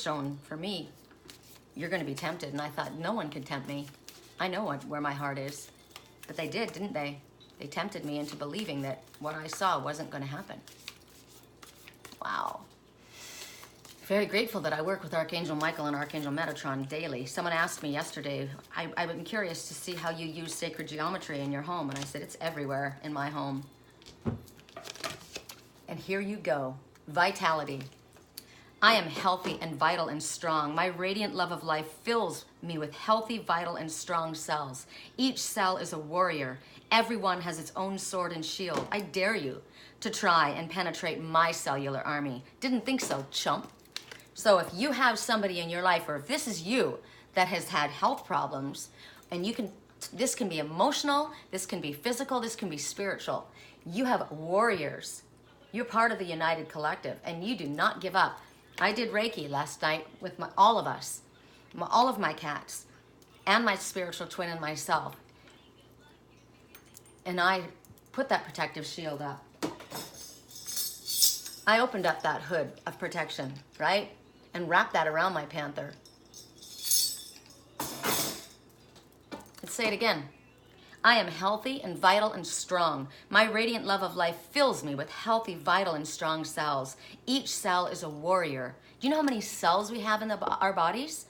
shown, for me, you're going to be tempted. And I thought, no one can tempt me. I know where my heart is. But they did, didn't they? They tempted me into believing that what I saw wasn't going to happen. Wow. Very grateful that I work with Archangel Michael and Archangel Metatron daily. Someone asked me yesterday, I've been curious to see how you use sacred geometry in your home. And I said, it's everywhere in my home. And here you go. Vitality. I am healthy and vital and strong. My radiant love of life fills me with healthy, vital, and strong cells. Each cell is a warrior. Everyone has its own sword and shield. I dare you to try and penetrate my cellular army. Didn't think so, chump. So if you have somebody in your life, or if this is you that has had health problems, and this can be emotional, this can be physical, this can be spiritual. You have warriors. You're part of the United Collective, and you do not give up. I did Reiki last night with all of us, all of my cats, and my spiritual twin and myself. And I put that protective shield up. I opened up that hood of protection, right? And wrapped that around my Panther. Let's say it again. I am healthy and vital and strong. My radiant love of life fills me with healthy, vital, and strong cells. Each cell is a warrior. Do you know how many cells we have in our bodies?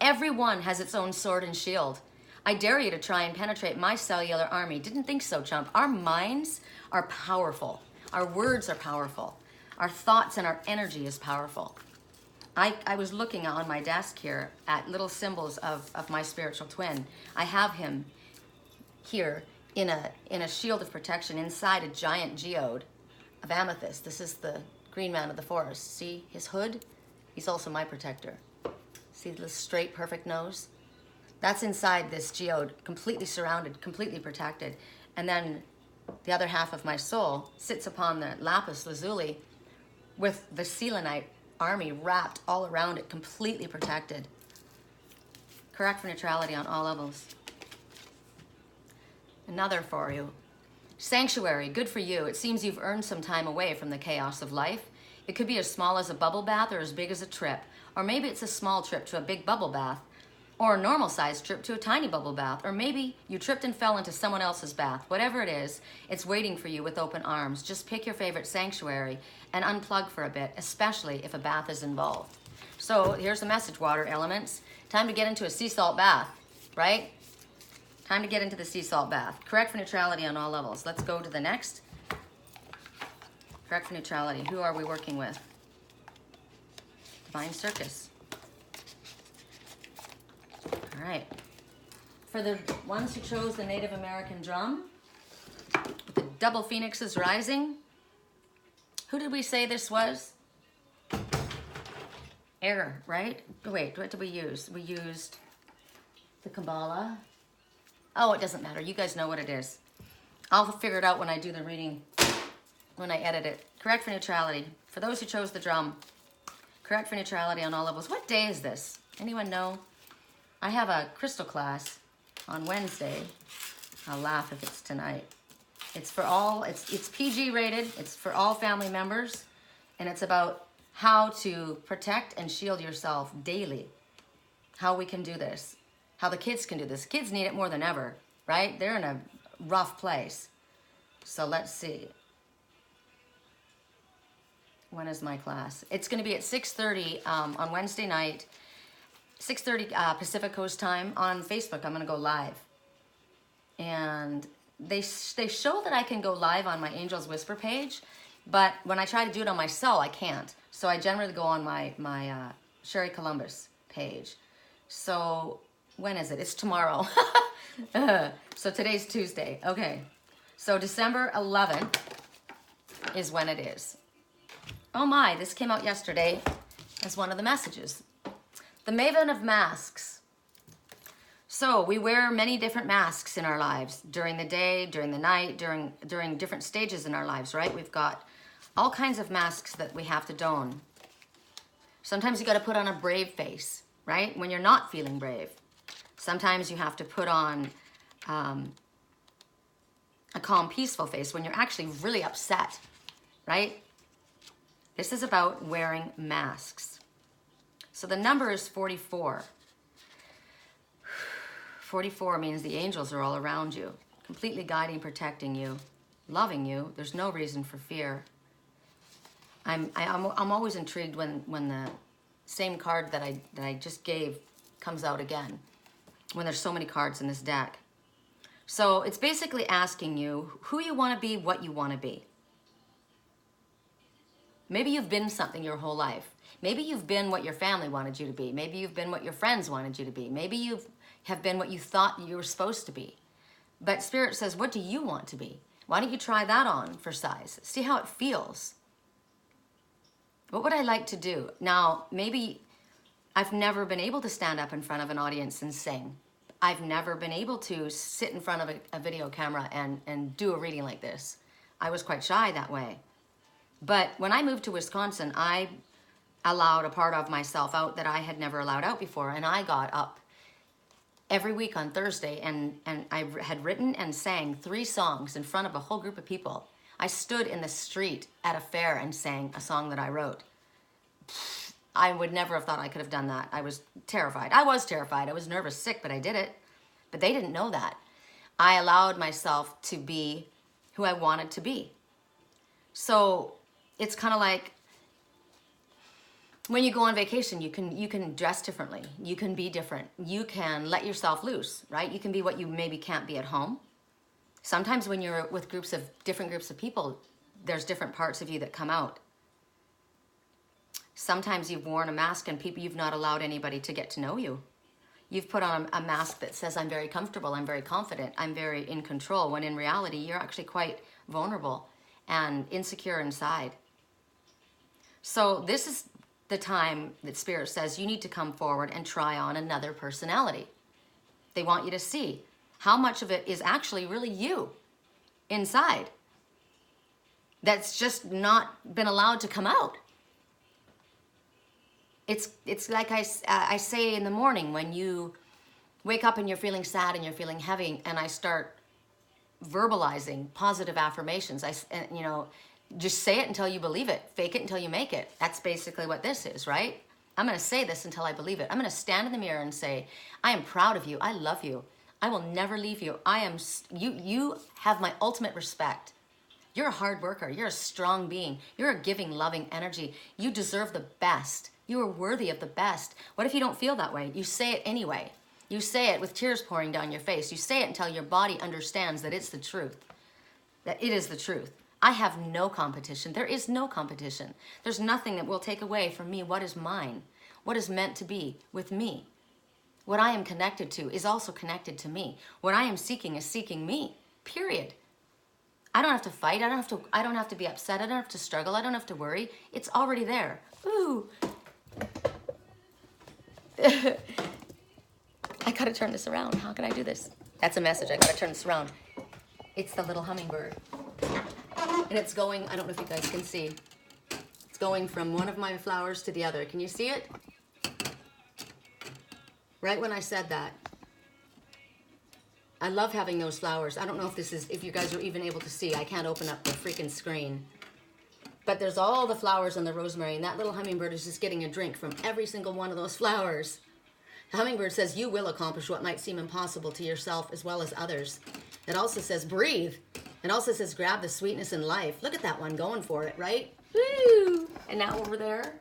Every one has its own sword and shield. I dare you to try and penetrate my cellular army. Didn't think so, chump. Our minds are powerful. Our words are powerful. Our thoughts and our energy is powerful. I was looking on my desk here at little symbols of my spiritual twin. I have him here in a shield of protection inside a giant geode of amethyst. This is the green man of the forest. See his hood? He's also my protector. See the straight, perfect nose? That's inside this geode, completely surrounded, completely protected. And then the other half of my soul sits upon the lapis lazuli with the selenite army wrapped all around it, completely protected. Correct for neutrality on all levels. Another for you. Sanctuary, good for you. It seems you've earned some time away from the chaos of life. It could be as small as a bubble bath or as big as a trip. Or maybe it's a small trip to a big bubble bath. Or a normal-sized trip to a tiny bubble bath. Or maybe you tripped and fell into someone else's bath. Whatever it is, it's waiting for you with open arms. Just pick your favorite sanctuary and unplug for a bit, especially if a bath is involved. So here's the message, water elements. Time to get into a sea salt bath, right? Time to get into the sea salt bath. Correct for neutrality on all levels. Let's go to the next. Correct for neutrality. Who are we working with? Divine Circus. All right. For the ones who chose the Native American drum, with the double phoenixes rising, who did we say this was? Air, right? Wait, what did we use? We used the Kabbalah. Oh, it doesn't matter. You guys know what it is. I'll figure it out when I do the reading, when I edit it. Correct for neutrality. For those who chose the drum, correct for neutrality on all levels. What day is this? Anyone know? I have a crystal class on Wednesday. I'll laugh if it's tonight. It's for all, it's PG rated. It's for all family members. And it's about how to protect and shield yourself daily. How we can do this. How the kids can do this. Kids need it more than ever, right? They're in a rough place. So let's see. When is my class? It's going to be at 6:30 on Wednesday night, 6:30 Pacific Coast time on Facebook. I'm going to go live. And they show that I can go live on my Angel's Whisper page, but when I try to do it on my cell, I can't. So I generally go on my Sherry Columbus page. So when is it? It's tomorrow. So today's Tuesday. Okay. So December 11th is when it is. Oh my, this came out yesterday as one of the messages. The Maven of Masks. So we wear many different masks in our lives during the day, during the night, during different stages in our lives, right? We've got all kinds of masks that we have to don. Sometimes you got to put on a brave face. right? When you're not feeling brave. Sometimes you have to put on a calm, peaceful face when you're actually really upset, right? This is about wearing masks. So the number is 44. 44 means the angels are all around you, completely guiding, protecting you, loving you. There's no reason for fear. I'm always intrigued when the same card that I just gave comes out again, when there's so many cards in this deck. So it's basically asking you who you want to be, what you want to be. Maybe you've been something your whole life. Maybe you've been what your family wanted you to be. Maybe you've been what your friends wanted you to be. Maybe you have been what you thought you were supposed to be. But Spirit says, what do you want to be? Why don't you try that on for size? See how it feels. What would I like to do? Now, maybe I've never been able to stand up in front of an audience and sing. I've never been able to sit in front of a video camera and do a reading like this. I was quite shy that way. But when I moved to Wisconsin, I allowed a part of myself out that I had never allowed out before. And I got up every week on Thursday and I had written and sang 3 songs in front of a whole group of people. I stood in the street at a fair and sang a song that I wrote. I would never have thought I could have done that. I was terrified. I was terrified. I was nervous, sick, but I did it. But they didn't know that. I allowed myself to be who I wanted to be. So it's kind of like when you go on vacation, you can dress differently. You can be different. You can let yourself loose, right? You can be what you maybe can't be at home. Sometimes when you're with different groups of people, there's different parts of you that come out. Sometimes you've worn a mask and you've not allowed anybody to get to know you. You've put on a mask that says, I'm very comfortable, I'm very confident, I'm very in control, when in reality, you're actually quite vulnerable and insecure inside. So this is the time that Spirit says you need to come forward and try on another personality. They want you to see how much of it is actually really you inside that's just not been allowed to come out. It's like I say in the morning when you wake up and you're feeling sad and you're feeling heavy, and I start verbalizing positive affirmations. Just say it until you believe it. Fake it until you make it. That's basically what this is, right? I'm going to say this until I believe it. I'm going to stand in the mirror and say, I am proud of you. I love you. I will never leave you. You have my ultimate respect. You're a hard worker. You're a strong being. You're a giving, loving energy. You deserve the best. You are worthy of the best. What if you don't feel that way? You say it anyway. You say it with tears pouring down your face. You say it until your body understands that it's the truth, that it is the truth. I have no competition. There is no competition. There's nothing that will take away from me what is mine, what is meant to be with me. What I am connected to is also connected to me. What I am seeking is seeking me, period. I don't have to fight. I don't have to be upset. I don't have to struggle. I don't have to worry. It's already there. Ooh. I gotta turn this around. How can I do this? That's a message. I gotta turn this around. It's the little hummingbird. And it's going, I don't know if you guys can see. It's going from one of my flowers to the other. Can you see it? Right when I said that. I love having those flowers. I don't know if you guys are even able to see. I can't open up the freaking screen. But there's all the flowers on the rosemary, and that little hummingbird is just getting a drink from every single one of those flowers. The hummingbird says you will accomplish what might seem impossible to yourself as well as others. It also says breathe. It also says grab the sweetness in life. Look at that one going for it, right? Woo! And now over there.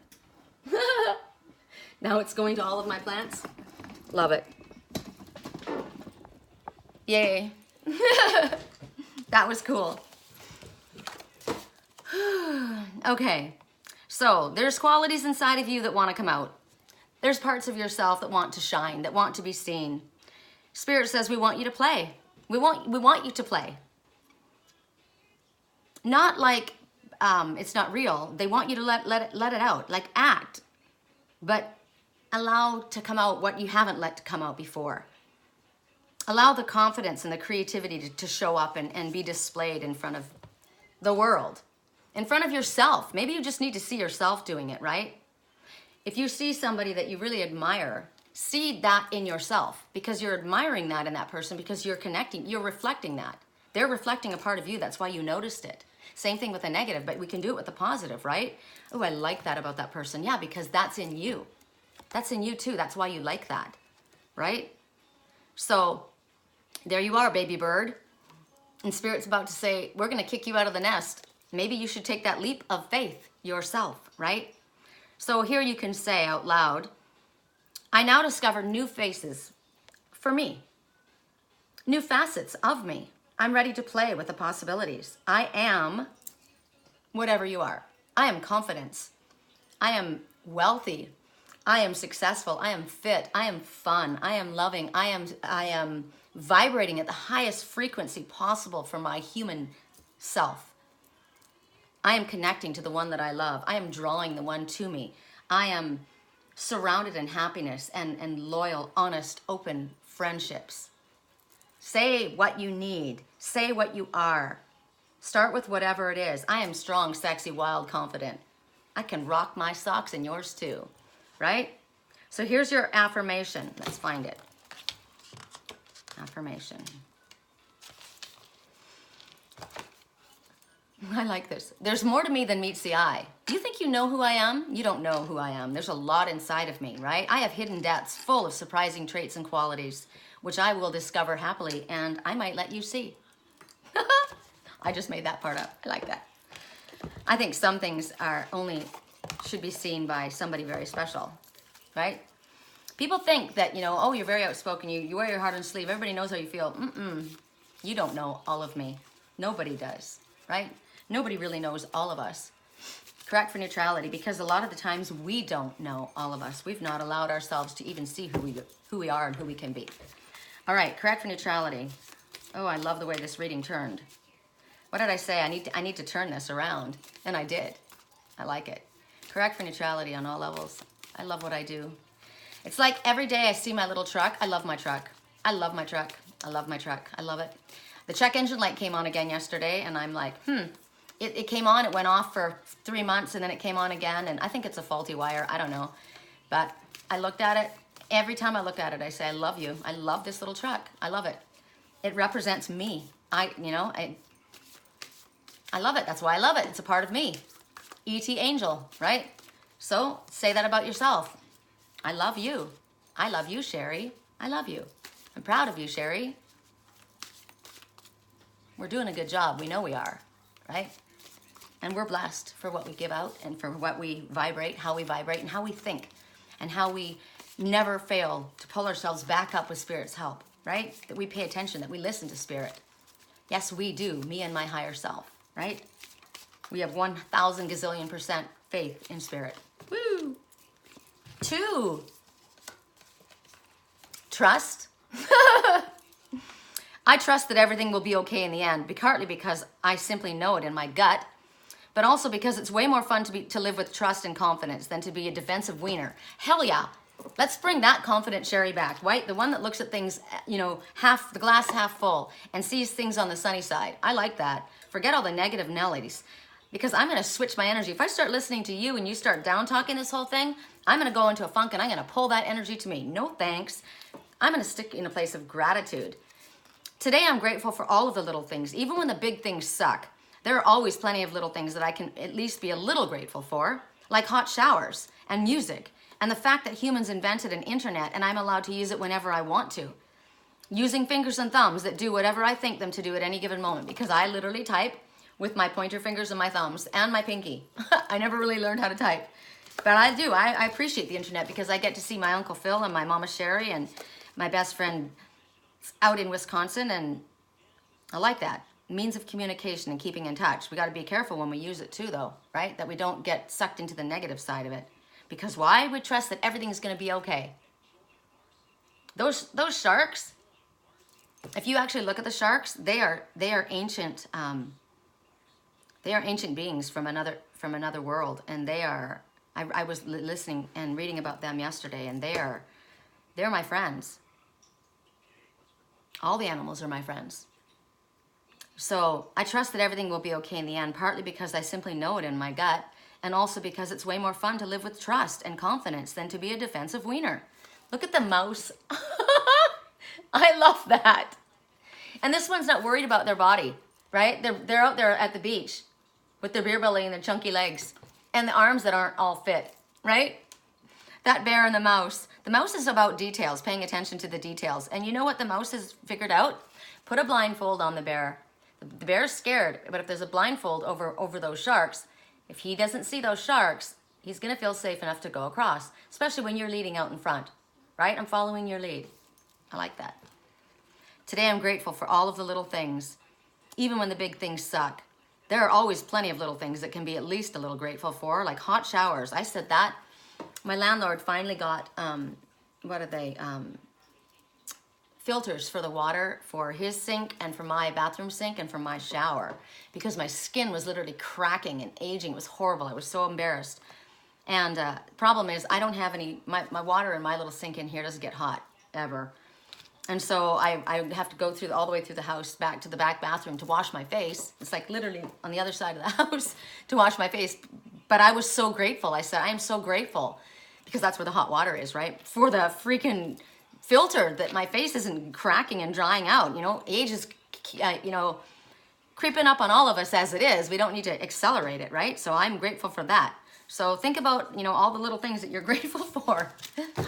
Now it's going to all of my plants. Love it. Yay. That was cool. Okay, so there's qualities inside of you that want to come out. There's parts of yourself that want to shine, that want to be seen. Spirit says we want you to play. We want you to play. Not like it's not real. They want you to let it out, like act, but allow to come out what you haven't let come out before. Allow the confidence and the creativity to show up and be displayed in front of the world. In front of yourself. Maybe you just need to see yourself doing it, right? If you see somebody that you really admire, see that in yourself, because you're admiring that in that person, because you're connecting, you're reflecting that. They're reflecting a part of you. That's why you noticed it. Same thing with a negative, but we can do it with the positive, right? Oh, I like that about that person. Yeah, because that's in you. That's in you too. That's why you like that, right? So there you are, baby bird. And Spirit's about to say, we're going to kick you out of the nest. Maybe you should take that leap of faith yourself, right? So here you can say out loud, I now discover new faces for me, new facets of me. I'm ready to play with the possibilities. I am whatever you are. I am confidence. I am wealthy. I am successful. I am fit. I am fun. I am loving. I am vibrating at the highest frequency possible for my human self. I am connecting to the one that I love. I am drawing the one to me. I am surrounded in happiness and loyal, honest, open friendships. Say what you need. Say what you are. Start with whatever it is. I am strong, sexy, wild, confident. I can rock my socks and yours too, right? So here's your affirmation. Let's find it. Affirmation. I like this. There's more to me than meets the eye. Do you think you know who I am? You don't know who I am. There's a lot inside of me, right? I have hidden depths full of surprising traits and qualities, which I will discover happily, and I might let you see. I just made that part up. I like that. I think some things should be seen by somebody very special, right? People think that, oh, you're very outspoken. You wear your heart on your sleeve. Everybody knows how you feel. You don't know all of me. Nobody does, right? Nobody really knows all of us. Correct for neutrality, because a lot of the times we don't know all of us. We've not allowed ourselves to even see who we are and who we can be. All right, correct for neutrality. Oh, I love the way this reading turned. What did I say? I need to turn this around, and I did. I like it. Correct for neutrality on all levels. I love what I do. It's like every day I see my little truck. I love my truck. I love my truck. I love my truck. I love it. The check engine light came on again yesterday, and I'm like, It came on, it went off for 3 months, and then it came on again, and I think it's a faulty wire. I don't know. But I looked at it. Every time I look at it, I say, I love you. I love this little truck. I love it. It represents me. I love it. That's why I love it. It's a part of me. E.T. Angel, right? So say that about yourself. I love you. I love you, Sherry. I love you. I'm proud of you, Sherry. We're doing a good job. We know we are, right? And we're blessed for what we give out and for what we vibrate, how we vibrate, and how we think, and how we never fail to pull ourselves back up with Spirit's help, right? That we pay attention, that we listen to Spirit. Yes, we do, me and my higher self, right? We have 1,000 gazillion% faith in Spirit. Woo! 2, trust. I trust that everything will be okay in the end, partly because I simply know it in my gut, but also because it's way more fun to live with trust and confidence than to be a defensive wiener. Hell yeah. Let's bring that confident Sherry back, right? The one that looks at things, the glass half full and sees things on the sunny side. I like that. Forget all the negative Nellies, because I'm going to switch my energy. If I start listening to you and you start down talking this whole thing, I'm going to go into a funk and I'm going to pull that energy to me. No thanks. I'm going to stick in a place of gratitude. Today, I'm grateful for all of the little things. Even when the big things suck, there are always plenty of little things that I can at least be a little grateful for, like hot showers and music, and the fact that humans invented an internet and I'm allowed to use it whenever I want to. Using fingers and thumbs that do whatever I think them to do at any given moment, because I literally type with my pointer fingers and my thumbs and my pinky. I never really learned how to type, but I do. I appreciate the internet because I get to see my Uncle Phil and my Mama Sherry and my best friend out in Wisconsin, and I like that. Means of communication and keeping in touch. We got to be careful when we use it too, though, right? That we don't get sucked into the negative side of it. Because why? We trust that everything's going to be okay. Those sharks, if you actually look at the sharks, they are ancient. They are ancient beings from another world, and they are. I was listening and reading about them yesterday, and they're my friends. All the animals are my friends. So I trust that everything will be okay in the end, partly because I simply know it in my gut, And also because it's way more fun to live with trust and confidence than to be a defensive wiener. Look at the mouse. I love that. And this one's not worried about their body, right? They're out there at the beach with their beer belly and their chunky legs and the arms that aren't all fit, right? That bear and the mouse. The mouse is about details, paying attention to the details. And you know what the mouse has figured out? Put a blindfold on the bear. The bear's scared, but if there's a blindfold over those sharks, if he doesn't see those sharks, he's gonna feel safe enough to go across, especially when you're leading out in front, right? I'm following your lead. I like that. Today I'm grateful for all of the little things, even when the big things suck. There are always plenty of little things that can be at least a little grateful for, like hot showers. I said that. My landlord finally got, filters for the water for his sink and for my bathroom sink and for my shower, because my skin was literally cracking and aging. It was horrible. I was so embarrassed. And problem is I don't have any, my water in my little sink in here doesn't get hot ever. And so I have to go all the way through the house back to the back bathroom to wash my face. It's like literally on the other side of the house to wash my face. But I was so grateful. I said, I am so grateful, because that's where the hot water is, right? For the freaking filter that my face isn't cracking and drying out. You know, age is, creeping up on all of us as it is. We don't need to accelerate it, right? So I'm grateful for that. So think about, all the little things that you're grateful for.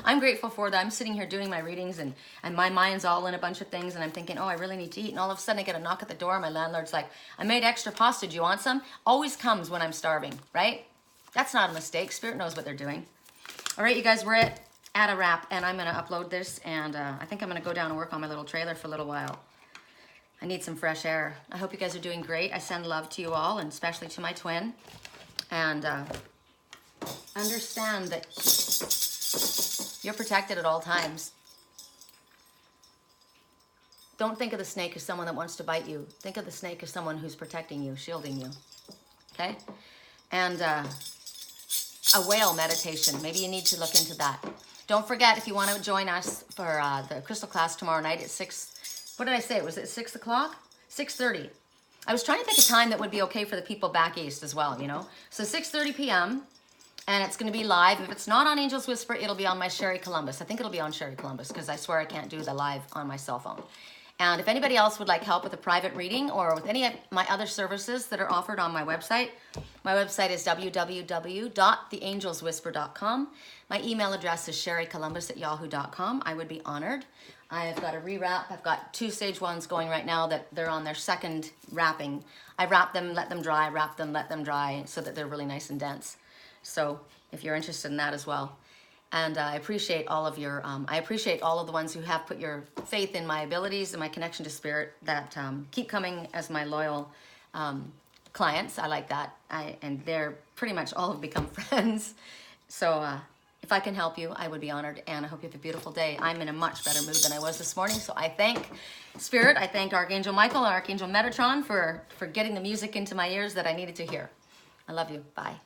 I'm grateful for that. I'm sitting here doing my readings and my mind's all in a bunch of things and I'm thinking, oh, I really need to eat. And all of a sudden I get a knock at the door. My landlord's like, I made extra pasta. Do you want some? Always comes when I'm starving, right? That's not a mistake. Spirit knows what they're doing. All right, you guys, we're at a wrap and I'm going to upload this and I think I'm going to go down and work on my little trailer for a little while. I need some fresh air. I hope you guys are doing great. I send love to you all and especially to my twin. And understand that you're protected at all times. Don't think of the snake as someone that wants to bite you. Think of the snake as someone who's protecting you, shielding you. Okay? And a whale meditation. Maybe you need to look into that. Don't forget, if you want to join us for the crystal class tomorrow night at 6, what did I say? Was it 6 o'clock? 6:30. I was trying to think of time that would be okay for the people back east as well, So 6:30 p.m. And it's going to be live. If it's not on Angel's Whisper, it'll be on my Sherry Columbus. I think it'll be on Sherry Columbus because I swear I can't do the live on my cell phone. And if anybody else would like help with a private reading or with any of my other services that are offered on my website is www.theangelswhisper.com. My email address is sherrycolumbus@yahoo.com. I would be honored. I've got a rewrap. I've got 2 stage ones going right now that they're on their second wrapping. I wrap them, let them dry, wrap them, let them dry so that they're really nice and dense. So if you're interested in that as well. And I appreciate all of your, I appreciate all of the ones who have put your faith in my abilities and my connection to spirit that keep coming as my loyal clients. I like that. And they're pretty much all have become friends. So if I can help you, I would be honored. And I hope you have a beautiful day. I'm in a much better mood than I was this morning. So I thank Spirit. I thank Archangel Michael and Archangel Metatron for getting the music into my ears that I needed to hear. I love you. Bye.